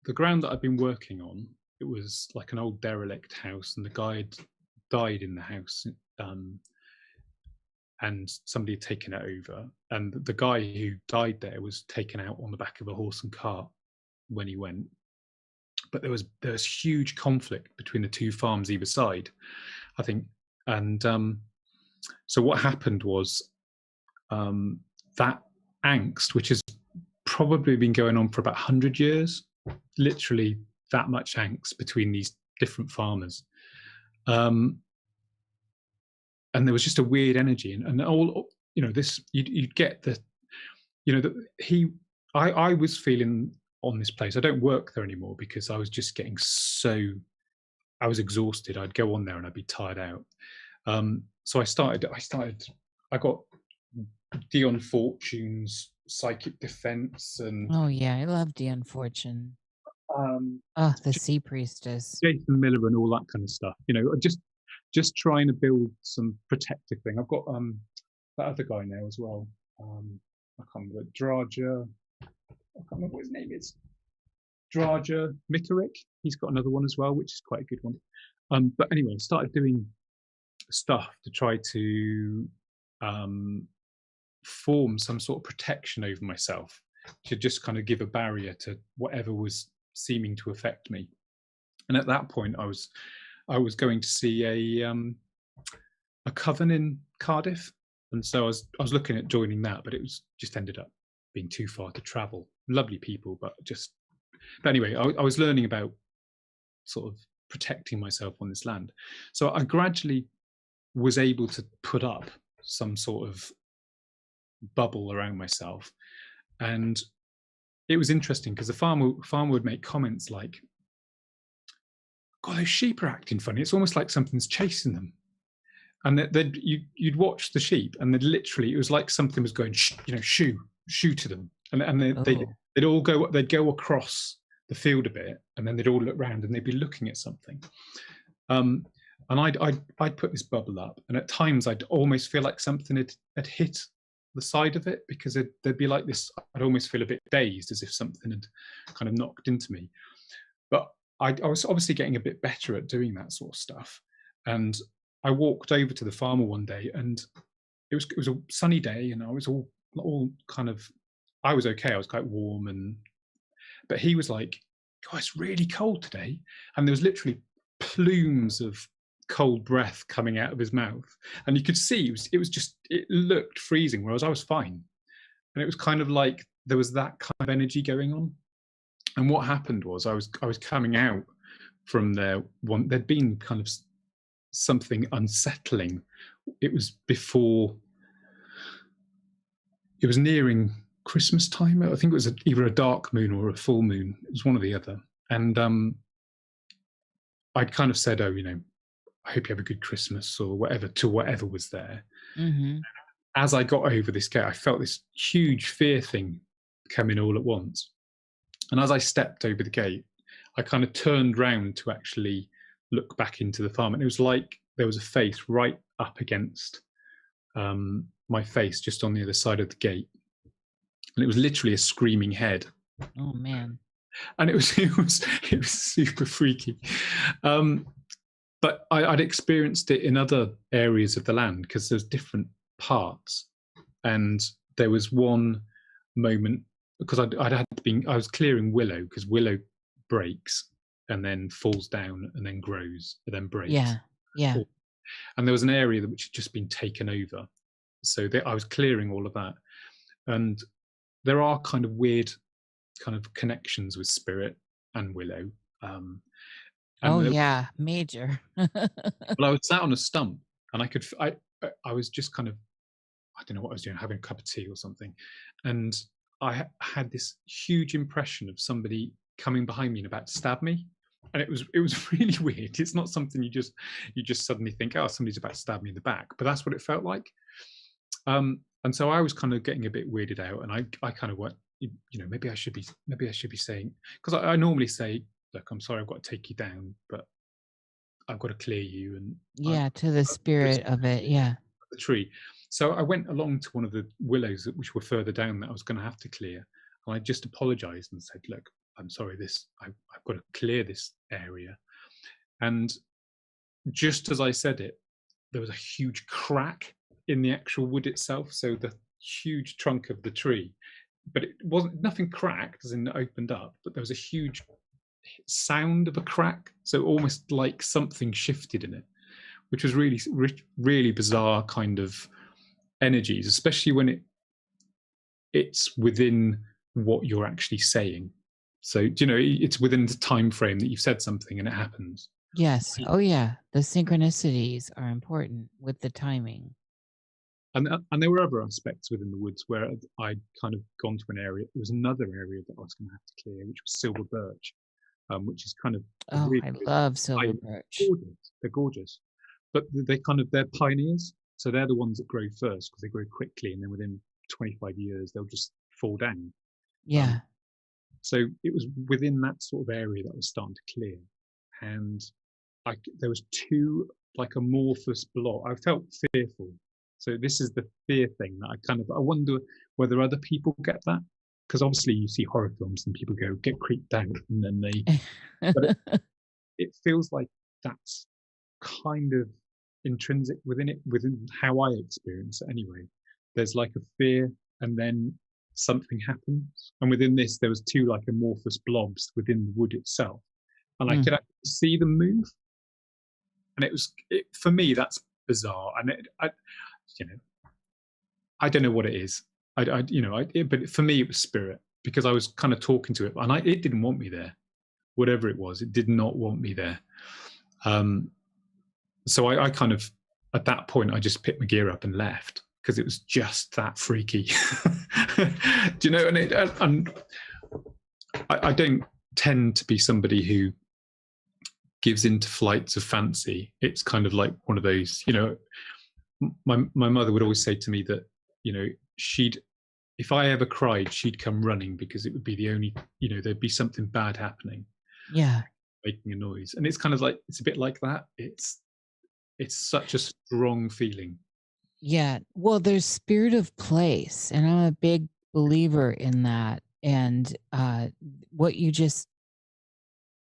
the ground that I've been working on, it was like an old derelict house, and the guy had died in the house, and somebody had taken it over. And the guy who died there was taken out on the back of a horse and cart when he went. But there was huge conflict between the two farms either side, I think. And so what happened was, that angst, which has probably been going on for about 100 years, literally that much angst between these different farmers. And there was just a weird energy, and all, you know, this, you'd get the, you know, I was feeling on this place. I don't work there anymore because I was just getting I was exhausted. I'd go on there and I'd be tired out. So I got Dion Fortune's Psychic Defense, and Oh yeah, I love Dion Fortune. Oh, the sea priestess. Jason Miller and all that kind of stuff. Just trying to build some protective thing. I've got that other guy now as well. I can't remember. Draja. I can't remember what his name is. Draja Mikarik. He's got another one as well, which is quite a good one. But anyway, I started doing stuff to try to form some sort of protection over myself, to just kind of give a barrier to whatever was seeming to affect me. And at that point, I was going to see a coven in Cardiff, and so I was looking at joining that, but it was just ended up being too far to travel. Lovely people, but anyway, I was learning about sort of protecting myself on this land. So I gradually was able to put up some sort of bubble around myself, and it was interesting because the farmer would make comments like, "God, those sheep are acting funny. It's almost like something's chasing them." And you'd watch the sheep, and it was like something was going, shoo to them, and they'd all go across the field a bit, and then they'd all look round and they'd be looking at something. And I'd put this bubble up, and at times I'd almost feel like something had hit the side of it, because there'd be like this. I'd almost feel a bit dazed, as if something had kind of knocked into me. But I was obviously getting a bit better at doing that sort of stuff, and I walked over to the farmer one day, and it was a sunny day, and I was all kind of, I was okay. I was quite warm, but he was like, "God, it's really cold today," and there was literally plumes of cold breath coming out of his mouth, and you could see it looked freezing, whereas I was fine. And it was kind of like there was that kind of energy going on. And what happened was I was coming out from there. There'd been kind of something unsettling. It was nearing Christmas time. I think it was either a dark moon or a full moon. It was one or the other. And I'd kind of said, "Oh, I hope you have a good Christmas," or whatever, to whatever was there. Mm-hmm. As I got over this gate, I felt this huge fear thing coming all at once. And as I stepped over the gate, I kind of turned round to actually look back into the farm, and it was like there was a face right up against my face, just on the other side of the gate, and it was literally a screaming head. Oh man! And it was super freaky. But I'd experienced it in other areas of the land, because there's different parts, and there was one moment, because I was clearing willow, because willow breaks and then falls down and then grows and then breaks. Yeah. And there was an area which had just been taken over, so I was clearing all of that. And there are kind of weird kind of connections with spirit and willow. Major. Well, I was sat on a stump, and I was just kind of, I don't know what I was doing, having a cup of tea or something, and I had this huge impression of somebody coming behind me and about to stab me. And it was really weird. It's not something you just suddenly think, "Oh, somebody's about to stab me in the back," but that's what it felt like. And so I was kind of getting a bit weirded out, and I kind of went, maybe I should be saying, because I normally say, "Look, I'm sorry, I've got to take you down, but I've got to clear you." And to the spirit of it, the tree. So I went along to one of the willows which were further down that I was going to have to clear, and I just apologized and said, "Look, I'm sorry, I've got to clear this area." And just as I said it, there was a huge crack in the actual wood itself, so the huge trunk of the tree, but it wasn't, nothing cracked as in it opened up, but there was a huge sound of a crack, so almost like something shifted in it, which was really, really bizarre kind of energies, especially when it's within what you're actually saying. So it's within the time frame that you've said something and it happens. Yes. Oh yeah, the synchronicities are important with the timing. And there were other aspects within the woods where I'd kind of gone to an area. There was another area that I was going to have to clear, which was silver birch, which is kind of I love silver birch. They're gorgeous, but they're pioneers. So they're the ones that grow first, because they grow quickly, and then within 25 years they'll just fall down. Yeah. So it was within that sort of area that was starting to clear, and there was two like amorphous block. I felt fearful. So this is the fear thing that I wonder whether other people get that, because obviously you see horror films and people get creeped out, and then but it feels like that's kind of intrinsic within how I experience it anyway. There's like a fear, and then something happens, and within this there was two like amorphous blobs within the wood itself, and I could actually see them move, and for me that's bizarre, and I don't know what it is. But for me it was spirit, because I was kind of talking to it, and it didn't want me there. Whatever it was, it did not want me there. So I kind of, at that point, I just picked my gear up and left, because it was just that freaky. Do you know? And I don't tend to be somebody who gives into flights of fancy. It's kind of like one of those, my mother would always say to me that, if I ever cried, she'd come running, because it would be the only, there'd be something bad happening. Yeah. Making a noise. And it's kind of like, it's a bit like that. It's such a strong feeling. Yeah. Well, there's spirit of place, and I'm a big believer in that. And what you just,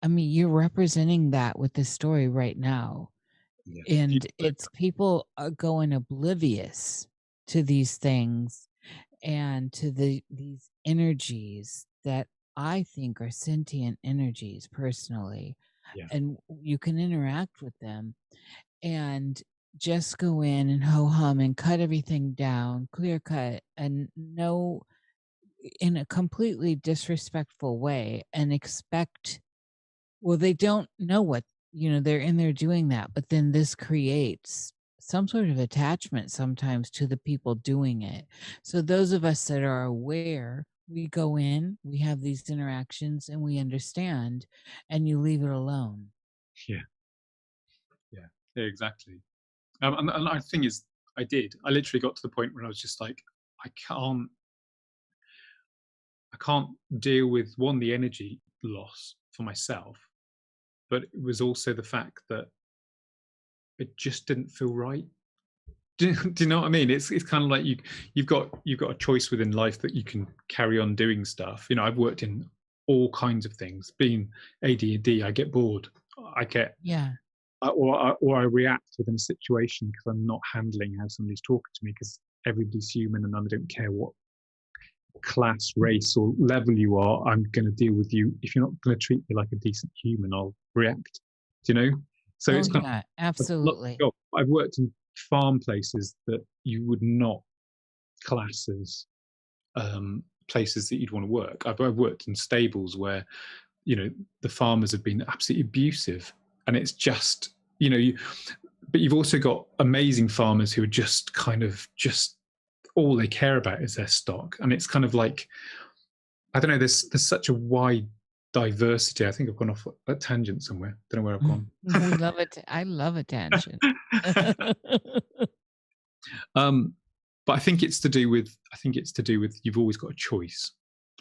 you're representing that with this story right now. Yeah. And it's people are going oblivious to these things and to these energies that I think are sentient energies personally. Yeah. And you can interact with them and just go in and ho-hum and cut everything down, clear cut, and know in a completely disrespectful way, and expect, well, they don't know what, they're in there doing that, but then this creates some sort of attachment sometimes to the people doing it. So those of us that are aware, we go in, we have these interactions, and we understand, and you leave it alone. Yeah, exactly. And the thing is, I literally got to the point where I was just like, I can't deal with, one, the energy loss for myself, but it was also the fact that it just didn't feel right. Do you know what I mean? It's kind of like you've got a choice within life that you can carry on doing stuff. I've worked in all kinds of things. Being ADD, I get bored. I get or I react within a situation because I'm not handling how somebody's talking to me, because everybody's human, and I don't care what class, race, or level you are. I'm going to deal with you. If you're not going to treat me like a decent human, I'll react. Do you know? So it's kind of absolutely. I've worked in farm places that you would not class as places that you'd want to work. I've worked in stables where the farmers have been absolutely abusive, and it's just but you've also got amazing farmers who are just kind of all they care about is their stock, and it's kind of like, I don't know, there's such a wide diversity. I think I've gone off a tangent somewhere. Don't know where I've gone. I love it. I love a tangent. But I think it's to do with you've always got a choice,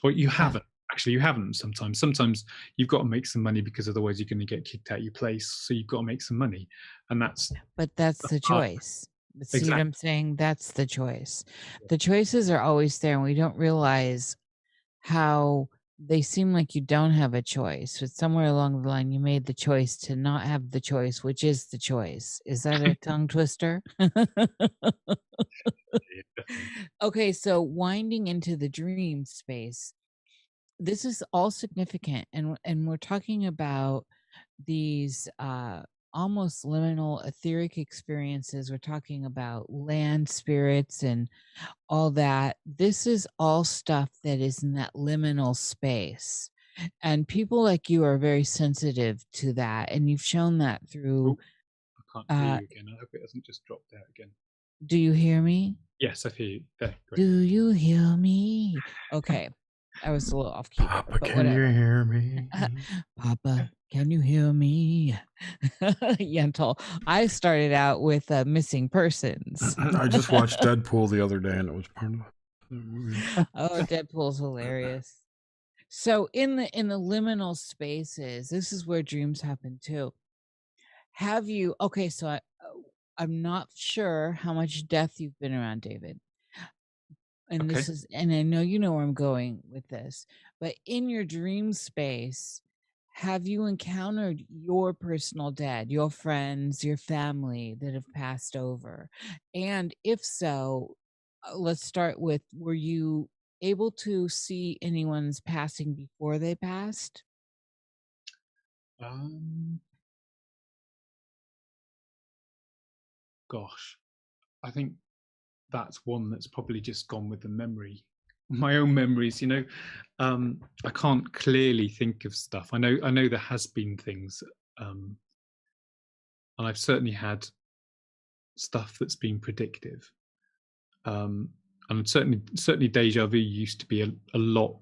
or you haven't. Actually, you haven't. Sometimes you've got to make some money, because otherwise you're going to get kicked out of your place. So you've got to make some money, and that's the choice. See exactly. what I'm saying? That's the choice. The choices are always there, and we don't realize how they seem like you don't have a choice, but somewhere along the line you made the choice to not have the choice, which is the choice. Is that a tongue twister? Okay, so winding into the dream space, this is all significant, and we're talking about these almost liminal etheric experiences. We're talking about land spirits and all that. This is all stuff that is in that liminal space, and people like you are very sensitive to that, and you've shown that through. I can't hear you again. I hope it hasn't just dropped out again. Do you hear me? Yes, I hear you. There, great. Do you hear me? Okay. I was a little off key. Papa, can you hear me? Papa, can you hear me? Yentl. I started out with Missing Persons. I just watched Deadpool the other day, and it was part of the movie. Oh, Deadpool's hilarious. So in the liminal spaces, this is where dreams happen too. Have you okay, so I'm not sure how much death you've been around, David. And Okay. this is, and I know you know where I'm going with this, but in your dream space, have you encountered your personal dead, your friends, your family that have passed over? And if so, let's start with, were you able to see anyone's passing before they passed? Um, Gosh, I think that's one that's probably just gone with the memory. My own memories, I can't clearly think of stuff. I know there has been things, and I've certainly had stuff that's been predictive. And certainly deja vu used to be a lot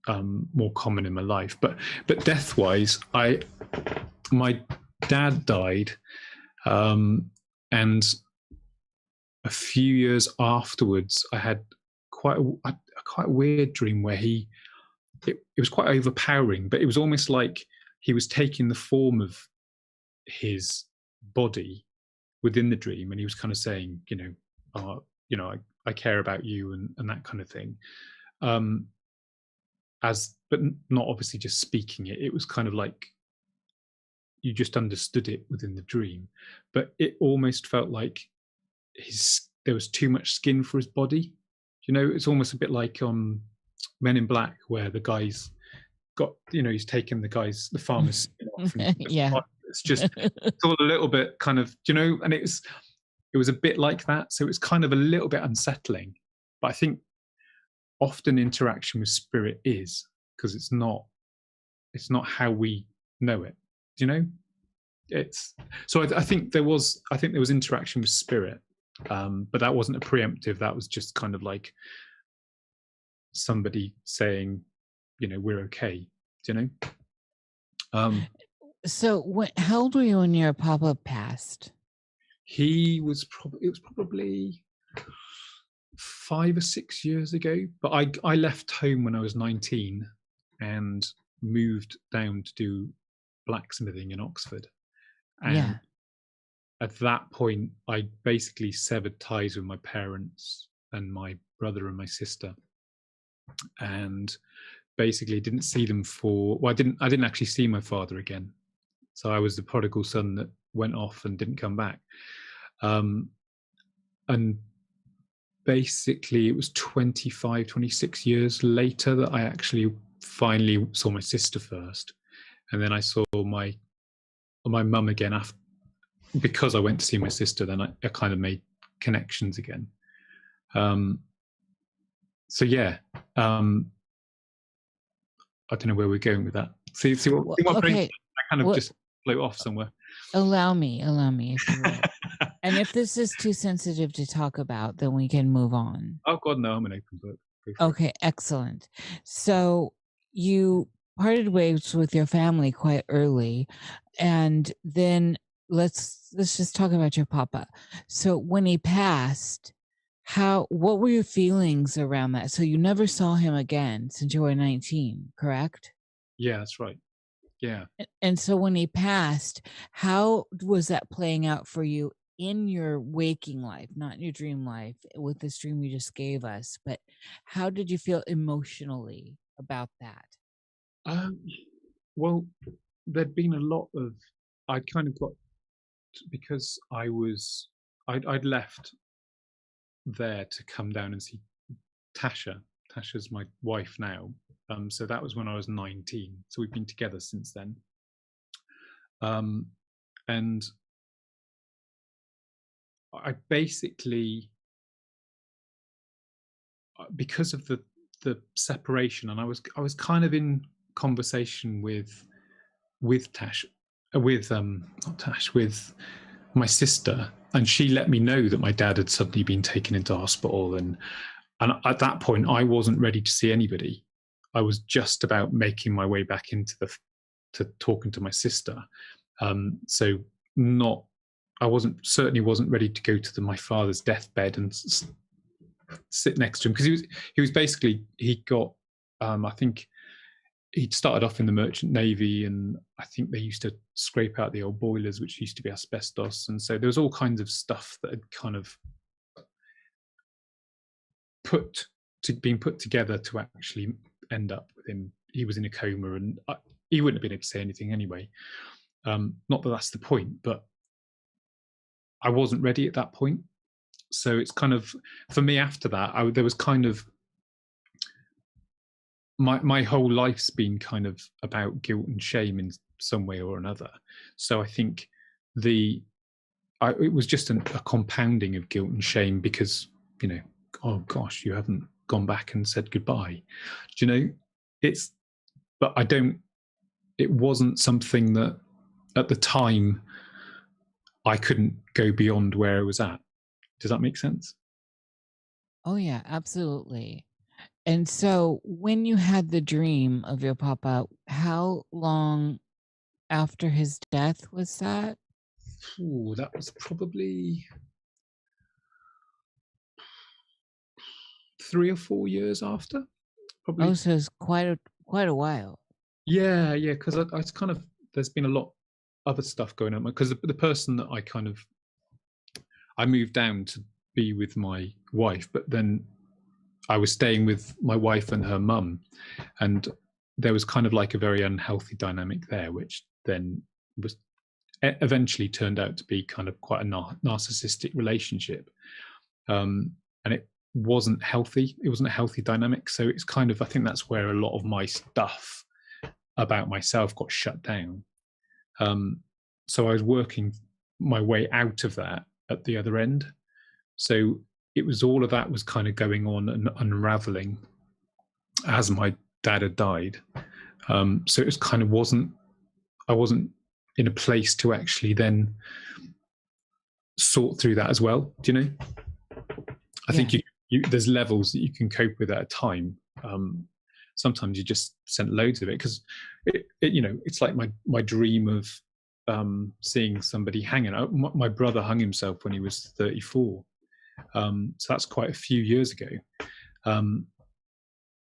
more common in my life. But death wise, my dad died, and a few years afterwards, I had quite a weird dream where it was quite overpowering, but it was almost like he was taking the form of his body within the dream, and he was kind of saying, I care about you, and that kind of thing. But not obviously just speaking it. It was kind of like you just understood it within the dream, but it almost felt like there was too much skin for his body. It's almost a bit like Men in Black, where the guy's got, he's taken the farmer's skin off. And Yeah. it's all a little bit kind of, and it was a bit like that. So it's kind of a little bit unsettling. But I think often interaction with spirit is, because it's not how we know it. It's so I think there was interaction with spirit, but that wasn't a preemptive. That was just kind of like somebody saying, we're okay. So how old were you when your papa passed? It was probably 5 or 6 years ago, but I left home when I was 19 and moved down to do blacksmithing in Oxford. And Yeah. at that point, I basically severed ties with my parents and my brother and my sister, and basically didn't see them I didn't actually see my father again. So I was the prodigal son that went off and didn't come back. And basically it was 25, 26 years later that I actually finally saw my sister first. And then I saw my mum again after, because I went to see my sister. Then I kind of made connections again. So yeah, I don't know where we're going with that. See what Okay. I kind of just float off somewhere. Allow me, if you will. And if this is too sensitive to talk about, then we can move on. Oh God, no, I'm an open book. Okay, excellent. So you parted ways with your family quite early, and then let's just talk about your papa. So when he passed, what were your feelings around that? So you never saw him again since you were 19, correct? Yeah, that's right. Yeah. And so when he passed, how was that playing out for you in your waking life, not in your dream life, with this dream you just gave us? But how did you feel emotionally about that? Well, there'd been a lot of, I'd kind of got, because I'd left there to come down and see Tasha. Tasha's my wife now. So that was when I was 19. So we've been together since then. And I basically, because of the separation, and I was kind of in conversation with Tash, not Tash, with my sister, and she let me know that my dad had suddenly been taken into hospital, and at that point I wasn't ready to see anybody. I was just about making my way back into to talking to my sister. So I certainly wasn't ready to go to my father's deathbed and sit next to him, because he was basically, he got I think he'd started off in the merchant navy, and I think they used to scrape out the old boilers, which used to be asbestos, and so there was all kinds of stuff that had kind of been put together to actually end up with him. He was in a coma, and he wouldn't have been able to say anything anyway. Not that that's the point, but I wasn't ready at that point. So it's kind of, for me after that, there was kind of, my whole life's been kind of about guilt and shame in some way or another. So I think it was just a compounding of guilt and shame because, you know, oh gosh, you haven't gone back and said goodbye. Do you know, but it wasn't something that at the time I couldn't go beyond where I was at. Does that make sense? Oh yeah, absolutely. And so when you had the dream of your papa, how long after his death was that? Ooh, that was probably 3 or 4 years after. Probably. Oh, so it's quite a while. Yeah, because I kind of, there's been a lot other stuff going on because the person that I moved down to be with my wife, but then I was staying with my wife and her mum, and there was kind of like a very unhealthy dynamic there, which then was eventually turned out to be kind of quite a narcissistic relationship, and it wasn't healthy. It wasn't a healthy dynamic. So it's kind of, I think that's where a lot of my stuff about myself got shut down. So I was working my way out of that at the other end. So it was, all of that was kind of going on and unraveling as my dad had died. So it was kind of I wasn't in a place to actually then sort through that as well. Do you know? I think there's levels that you can cope with at a time. Sometimes you just sent loads of it because it's like my dream of seeing somebody hanging out. My brother hung himself when he was 34. So that's quite a few years ago.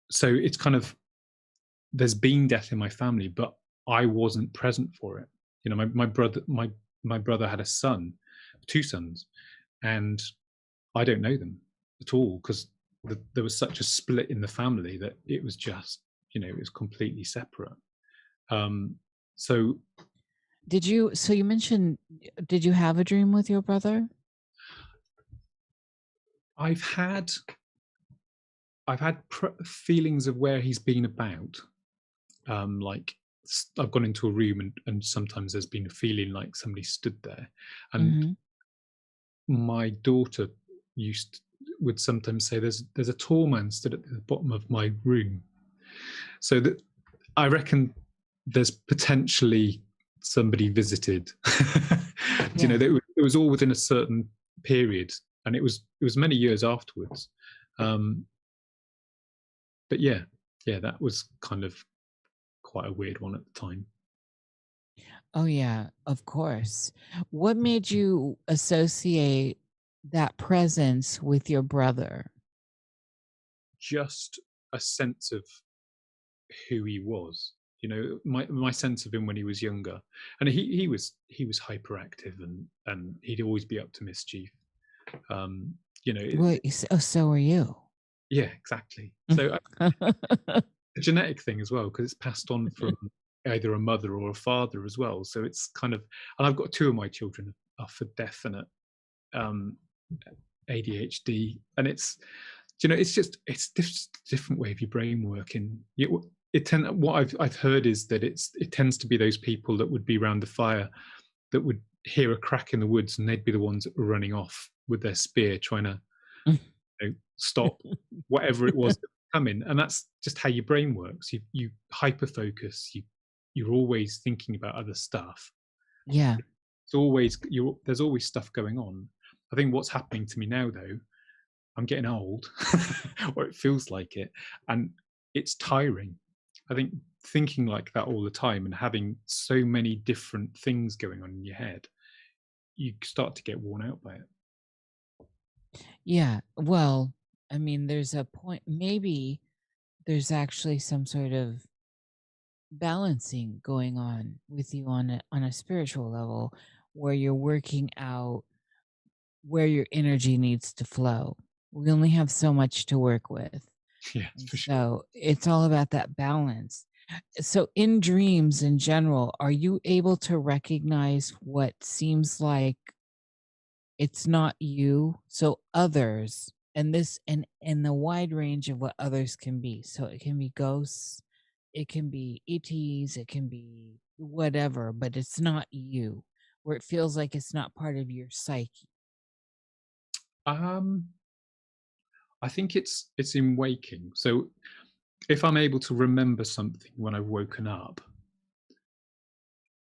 So it's kind of, there's been death in my family, but I wasn't present for it. You know, my brother had a son, 2 sons, and I don't know them at all because there was such a split in the family that it was just, it was completely separate. So you mentioned, did you have a dream with your brother? I've had feelings of where he's been about. Like I've gone into a room and sometimes there's been a feeling like somebody stood there, and my daughter would sometimes say there's a tall man stood at the bottom of my room. So that I reckon there's potentially somebody visited. It was all within a certain period, and it was many years afterwards. But yeah, that was kind of quite a weird one at the time. Oh yeah, of course. What made you associate that presence with your brother? Just a sense of who he was. My sense of him when he was younger, and he was hyperactive and he'd always be up to mischief. So are you? Yeah, exactly. So a genetic thing as well, because it's passed on from either a mother or a father as well. So it's kind of, and I've got 2 of my children are for definite ADHD, and it's just different way of your brain working. What I've heard is that it tends to be those people that would be around the fire that would hear a crack in the woods, and they'd be the ones that were running off with their spear trying to stop whatever it was that was coming. And that's just how your brain works. You hyper focus. You're always thinking about other stuff. Yeah. There's always stuff going on. I think what's happening to me now, though, I'm getting old, or it feels like it, and it's tiring. I think thinking like that all the time and having so many different things going on in your head, you start to get worn out by it. Yeah. Well, I mean, there's a point, maybe there's actually some sort of balancing going on with you on a spiritual level, where you're working out where your energy needs to flow. We only have so much to work with. Yes, And for sure. so it's all about that balance. So in dreams in general, are you able to recognize what seems like it's not you? So others, and this and the wide range of what others can be. So it can be ghosts, it can be ETs, it can be whatever, but it's not you, where it feels like it's not part of your psyche. Um, I think it's in waking. So if I'm able to remember something when I've woken up,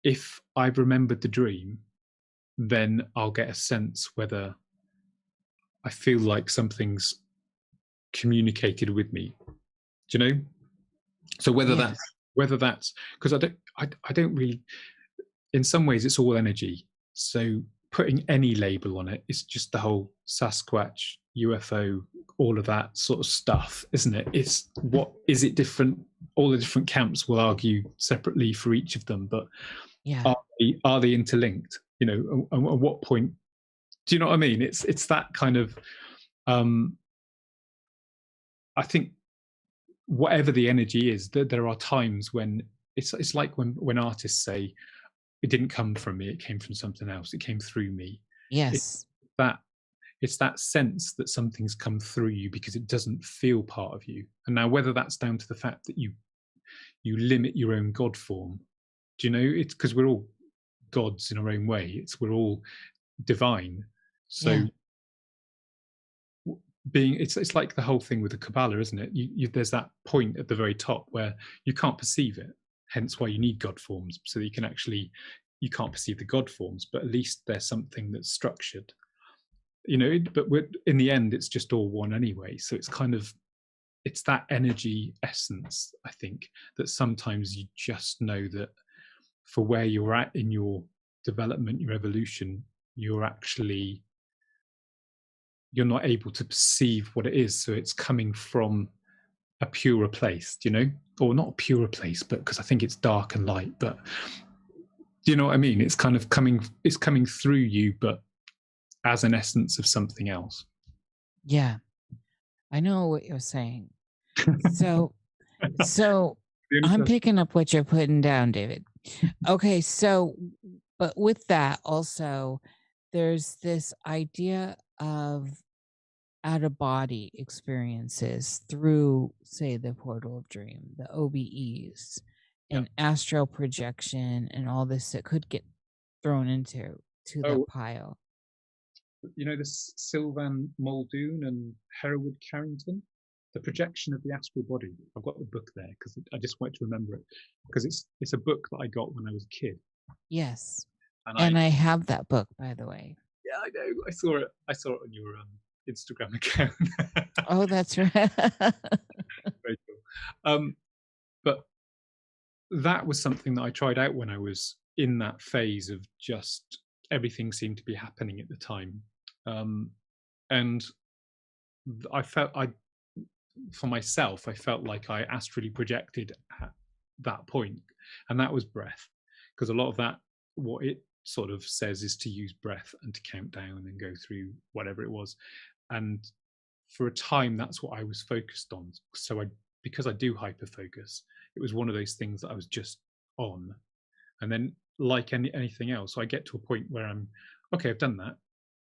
if I've remembered the dream, then I'll get a sense whether I feel like something's communicated with me. Do you know? So whether Yes. that's because I don't really. In some ways, it's all energy. So putting any label on it is just the whole Sasquatch, UFO, all of that sort of stuff, isn't it? It's what is it different? All the different camps will argue separately for each of them, but Yeah. are they interlinked? You know, at what point? Do you know what I mean? It's that kind of. I think whatever the energy is, there are times when it's like when artists say, "It didn't come from me; it came from something else. It came through me." Yes. That it's that sense that something's come through you because it doesn't feel part of you. And now, whether that's down to the fact that you limit your own God form, do you know? It's because we're all gods in our own way. We're all divine. So Yeah. it's like the whole thing with the Kabbalah, isn't it? There's that point at the very top where you can't perceive it. Hence why you need God forms, so that you can't perceive the God forms, but at least there's something that's structured. You know, but in the end, it's just all one anyway. So it's that energy essence, I think, that sometimes you just know that for where you're at in your development, your evolution, you're not able to perceive what it is. So it's coming from a purer place, do you know? Or not a purer place, but because I think it's dark and light, but do you know what I mean? It's kind of coming through you, but as an essence of something else. Yeah. I know what you're saying. So I'm picking up what you're putting down, David. Okay, so but with that also, there's this idea of out of body experiences through, say, the portal of dream, the OBEs, and astral projection, and all this that could get thrown into the pile. You know, this Sylvan Muldoon and Hereward Carrington, The Projection of the Astral Body. I've got the book there because I just wanted to remember it, because it's a book that I got when I was a kid. Yes, and I have that book, by the way. Yeah, I know. I saw it on your Instagram account. Oh, that's right. Very cool. But that was something that I tried out when I was in that phase of just everything seemed to be happening at the time. And I felt for myself, I felt like I astrally projected at that point, and that was breath, because a lot of that, what it sort of says is to use breath and to count down and go through whatever it was. And for a time, that's what I was focused on. So because I do hyper focus, it was one of those things that I was just on. And then, like anything else, so I get to a point where I'm okay, I've done that,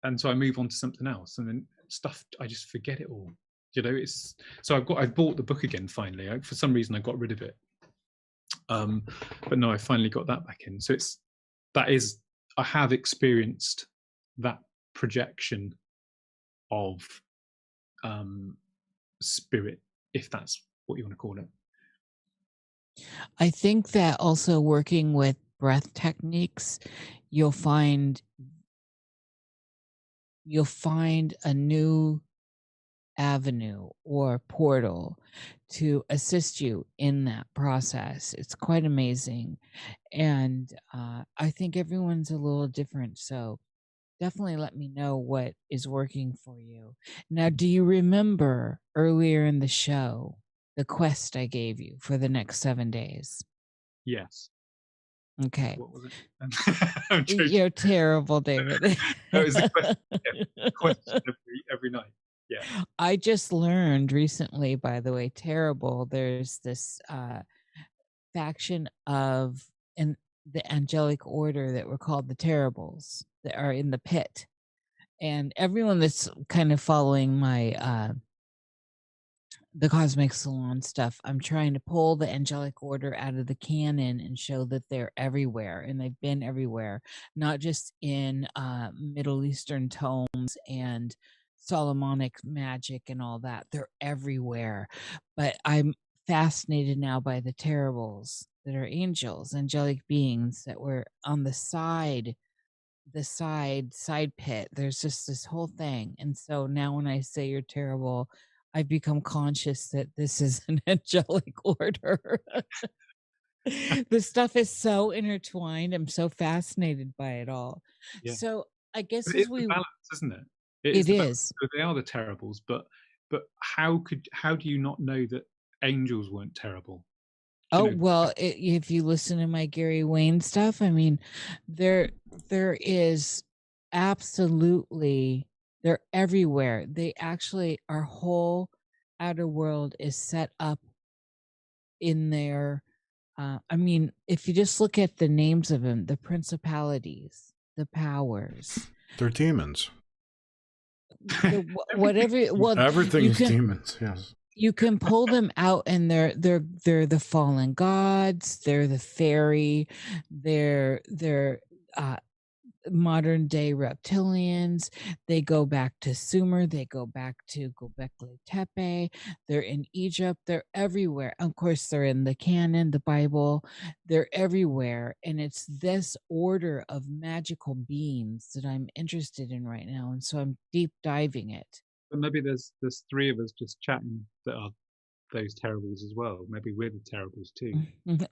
and so I move on to something else, and then stuff, I just forget it all. You know, so I've bought the book again finally. For some reason I got rid of it, but no, I finally got that back in. So I have experienced that projection of spirit, if that's what you want to call it. I think that also working with breath techniques, you'll find a new avenue or portal to assist you in that process. It's quite amazing. And I think everyone's a little different. So definitely let me know what is working for you. Now, do you remember earlier in the show the quest I gave you for the next 7 days? Yes. Okay. What was it? I'm joking. You're terrible, David. That was the question. Yeah, question every night. Yeah. I just learned recently, by the way, terrible. There's this faction of the angelic order that were called the Terribles that are in the pit. And everyone that's kind of following my the Cosmic Salon stuff, I'm trying to pull the angelic order out of the canon and show that they're everywhere, and they've been everywhere, not just in Middle Eastern tomes and Solomonic magic and all that. They're everywhere. But I'm fascinated now by the Terribles that are angels, angelic beings that were on the side pit. There's just this whole thing. And so now when I say you're terrible, I've become conscious that this is an angelic order. This stuff is so intertwined. I'm so fascinated by it all. Yeah. So I guess But as it's the balance, isn't it? It the is. So they are the terribles, but how do you not know that angels weren't terrible? Oh, well, if you listen to my Gary Wayne stuff, I mean, there is absolutely, they're everywhere. They actually, our whole outer world is set up in their, I mean, if you just look at the names of them, the principalities, the powers. They're demons. Whatever, well, everything's demons, yes. You can pull them out, and they're the fallen gods, they're the fairy, they're modern day reptilians. They go back to Sumer, they go back to Göbekli Tepe, they're in Egypt, they're everywhere. Of course, they're in the canon, the Bible, they're everywhere. And it's this order of magical beings that I'm interested in right now. And so I'm deep diving it. But maybe there's three of us just chatting that are those terribles as well. Maybe we're the terribles too.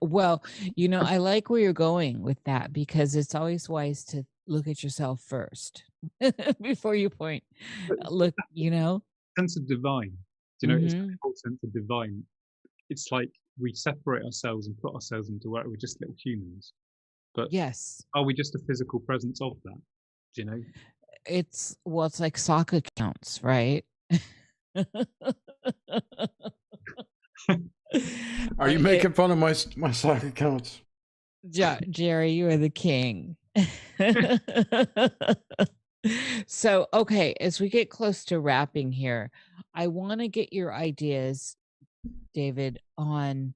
Well, you know, I like where you're going with that, because it's always wise to look at yourself first before you point. Look, you know, sense of divine. Do you know, it's the whole sense of divine. It's like we separate ourselves and put ourselves into work. We're just little humans. But yes, are we just a physical presence of that? Do you know? It's like sock accounts, right? Are you making fun of my sock accounts? Jerry, you are the king. So, okay, as we get close to wrapping here, I want to get your ideas, David, on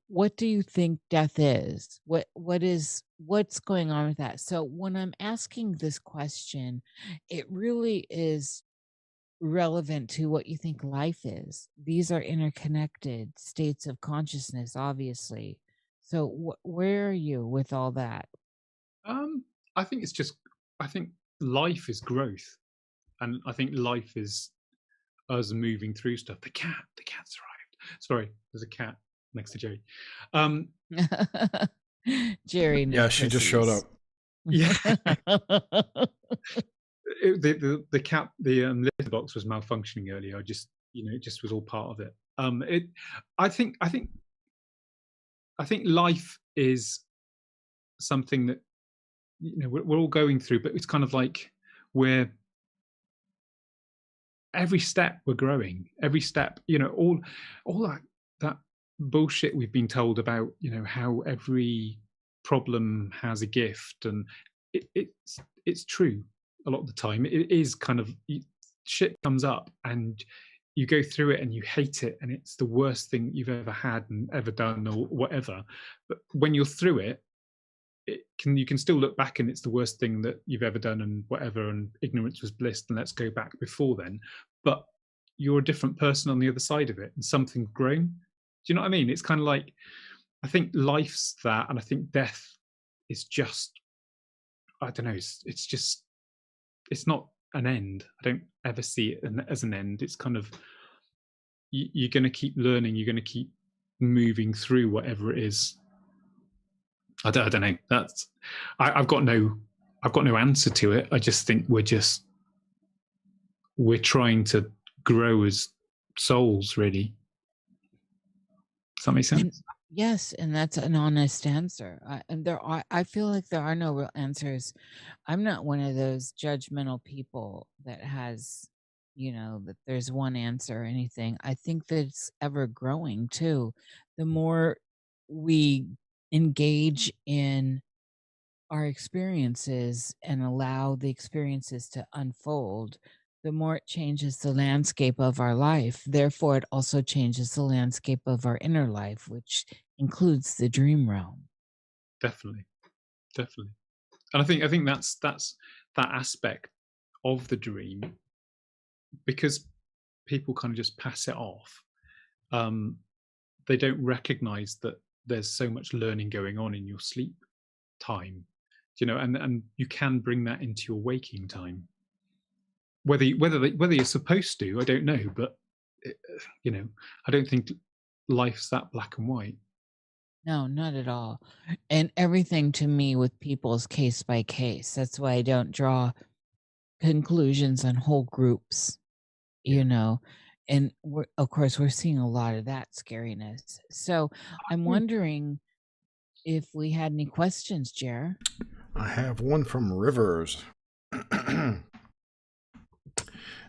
what do you think death is? What's going on with that? So when I'm asking this question, it really is relevant to what you think life is. These are interconnected states of consciousness, obviously. So where are you with all that? I think I think life is growth, and I think life is us moving through stuff. The cat's arrived. Sorry, there's a cat next to Jerry. Jerry. Yeah, she just showed up. Yeah. The cat, the litter box was malfunctioning earlier. It just was all part of it. I think life is something that we're all going through, but it's kind of like every step we're growing. Every step, all that bullshit we've been told about, how every problem has a gift, and it's true a lot of the time. It is kind of, shit comes up and you go through it and you hate it and it's the worst thing you've ever had and ever done or whatever. But when you're through it, you can still look back and it's the worst thing that you've ever done and whatever, and ignorance was bliss, and let's go back before then. But you're a different person on the other side of it, and something's grown. Do you know what I mean? It's kind of like, I think life's that, and I think death is just, I don't know, it's not an end. I don't ever see it as an end. It's kind of, you're going to keep learning, you're going to keep moving through whatever it is. I don't know. That's, I've got no answer to it. I just think we're trying to grow as souls, really. Does that make sense? Yes, and that's an honest answer. And I feel like there are no real answers. I'm not one of those judgmental people that has, that there's one answer or anything. I think that it's ever growing too. The more we engage in our experiences and allow the experiences to unfold, the more it changes the landscape of our life. Therefore, it also changes the landscape of our inner life, which includes the dream realm. Definitely, definitely. And I think that's that aspect of the dream, because people kind of just pass it off. They don't recognize that there's so much learning going on in your sleep time, and you can bring that into your waking time. Whether you're supposed to, I don't know, but I don't think life's that black and white. No, not at all. And everything to me with people is case by case. That's why I don't draw conclusions on whole groups, And of course, we're seeing a lot of that scariness. So I'm wondering if we had any questions, Jer. I have one from Rivers.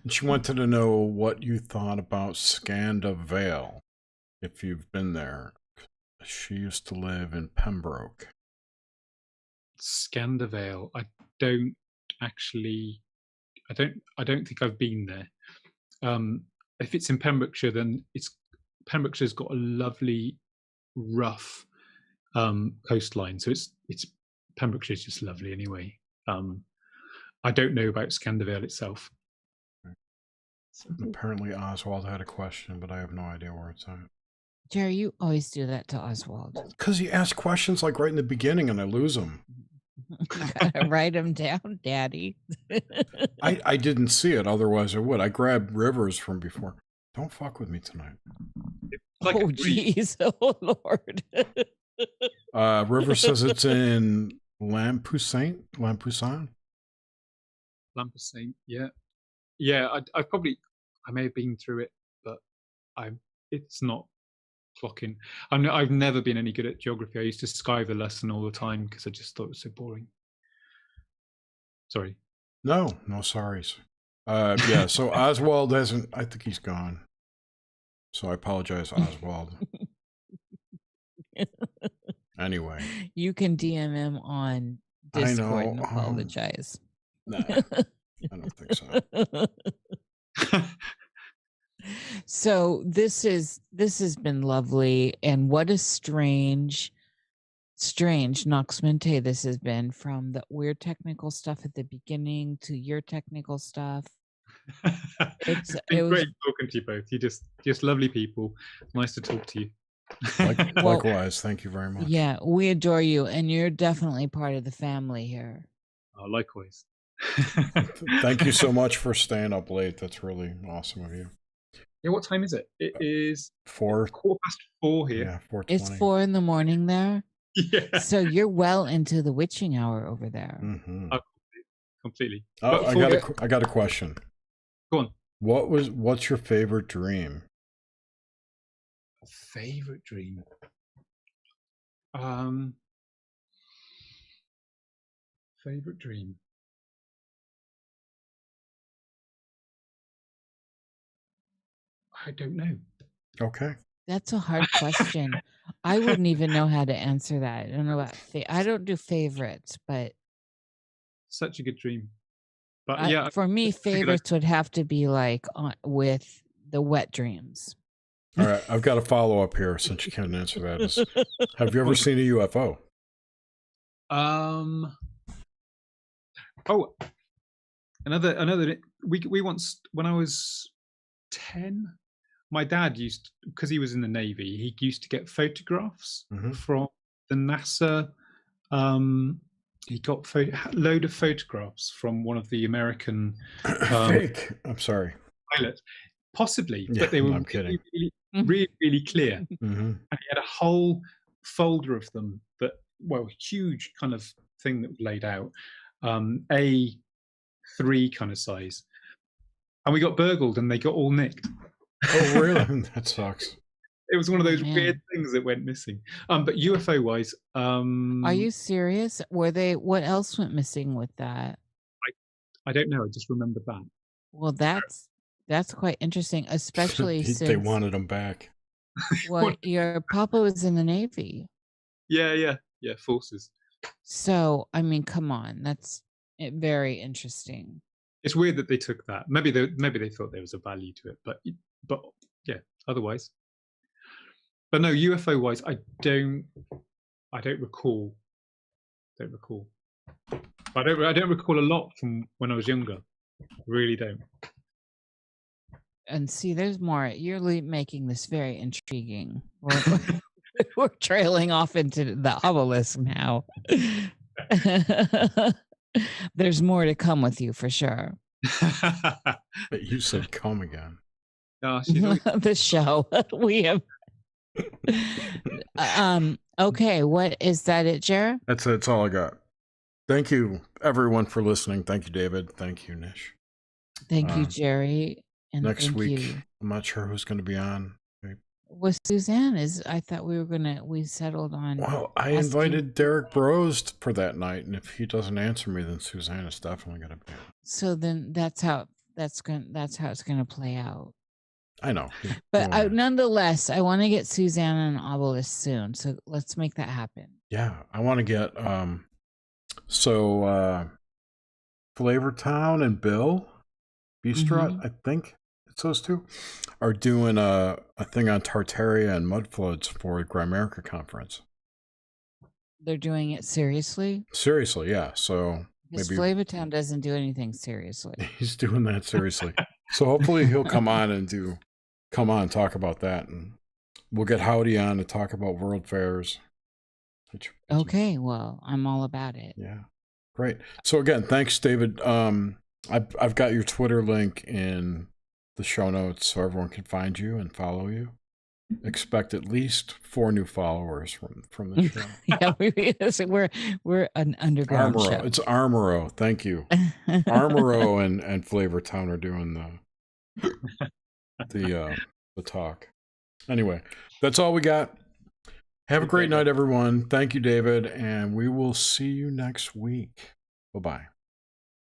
And she wanted to know what you thought about Scanda Vale, if you've been there. She used to live in Pembroke. Scanda Vale. I don't think I've been there. If it's in Pembrokeshire, then Pembrokeshire's got a lovely rough coastline, so it's Pembrokeshire's just lovely anyway. I don't know about Scanda Vale itself. Apparently Oswald had a question, but I have no idea where it's at. Jerry, you always do that to Oswald. Because he asks questions like right in the beginning and I lose them. You gotta write them down, Daddy. I didn't see it, otherwise I would. I grabbed Rivers from before. Don't fuck with me tonight. Like oh, jeez. Oh, Lord. Rivers says it's in Lampoussin? Lampoussin, yeah. Yeah, I may have been through it, but it's not clocking. I've never been any good at geography. I used to sky the lesson all the time because I just thought it was so boring. Sorry. No sorries. Yeah, so Oswald hasn't, I think he's gone. So I apologize, Oswald. Anyway. You can DM him on Discord and apologize. Nah, I don't think so. So this has been lovely, and what a strange Nox Mente this has been, from the weird technical stuff at the beginning to your technical stuff. It's been great talking to you both. You're just lovely people. Nice to talk to you. Likewise, thank you very much. Yeah, we adore you, and you're definitely part of the family here. Likewise. Thank you so much for staying up late. That's really awesome of you. Yeah, what time is it? It is 4:04 here. Yeah, 4:20. It's 4 in the morning there. Yeah. So you're well into the witching hour over there. Mm-hmm. Completely. Oh, I got a question. Go on. What's your favorite dream? Favorite dream? Favorite dream? I don't know. Okay. That's a hard question. I wouldn't even know how to answer that. I don't know about I don't do favorites, but such a good dream. But yeah, for me, favorites would have to be like with the wet dreams. All right, I've got a follow up here since you can't answer that. Have you ever seen a UFO? Oh, another. We once, when I was 10, my dad used, because he was in the Navy, he used to get photographs from the NASA. He got a load of photographs from one of the American fake. I'm sorry. Pilots, possibly, but they were really clear. And he had a whole folder of them that, huge kind of thing that was laid out, A3 kind of size, and we got burgled and they got all nicked. Oh, really? That sucks. It was one of Oh, those man. weird things that went missing. But UFO wise, Are you serious? What else went missing with that? I don't know. I just remember that. Well, that's quite interesting, especially They since wanted him back. your papa was in the Navy. Yeah, forces. So, I mean, come on, that's very interesting. It's weird that they took that. Maybe they thought there was a value to it, but yeah, otherwise. But no, UFO wise, I don't recall. I don't recall a lot from when I was younger. Really don't. And see, there's more. You're making this very intriguing. We're trailing off into the obelisk now. There's more to come with you for sure. But you said come again. The show we have. Okay, what is that? It, Jared? That's all I got. Thank you, everyone, for listening. Thank you, David. Thank you, Nish. Thank you, Jerry. And next thank week, you. I'm not sure who's going to be on. Was Suzanne? I thought we settled on. Well, I invited Derek Bros for that night, and if he doesn't answer me, then Suzanne is definitely going to be on. So then that's how it's going to play out. I know. But nonetheless, I want to get Suzanne and Obelisk soon. So let's make that happen. Yeah, I want to get Flavortown and Bill Beastrut, I think it's those two, are doing a thing on Tartaria and mud floods for the Grimerica conference. They're doing it seriously? Seriously, yeah. So because maybe Flavortown doesn't do anything seriously. He's doing that seriously. So hopefully he'll come on and talk about that, and we'll get Howdy on to talk about world fairs. Okay, well, I'm all about it. Yeah, great. So again, thanks, David. I've got your Twitter link in the show notes so everyone can find you and follow you. Expect at least 4 new followers from the show. Yeah, we're an underground show. It's Armoro. Thank you. Armoro and Flavortown are doing the talk. Anyway, that's all we got. Have a great night, everyone. Thank you, David, and we will see you next week. Bye-bye.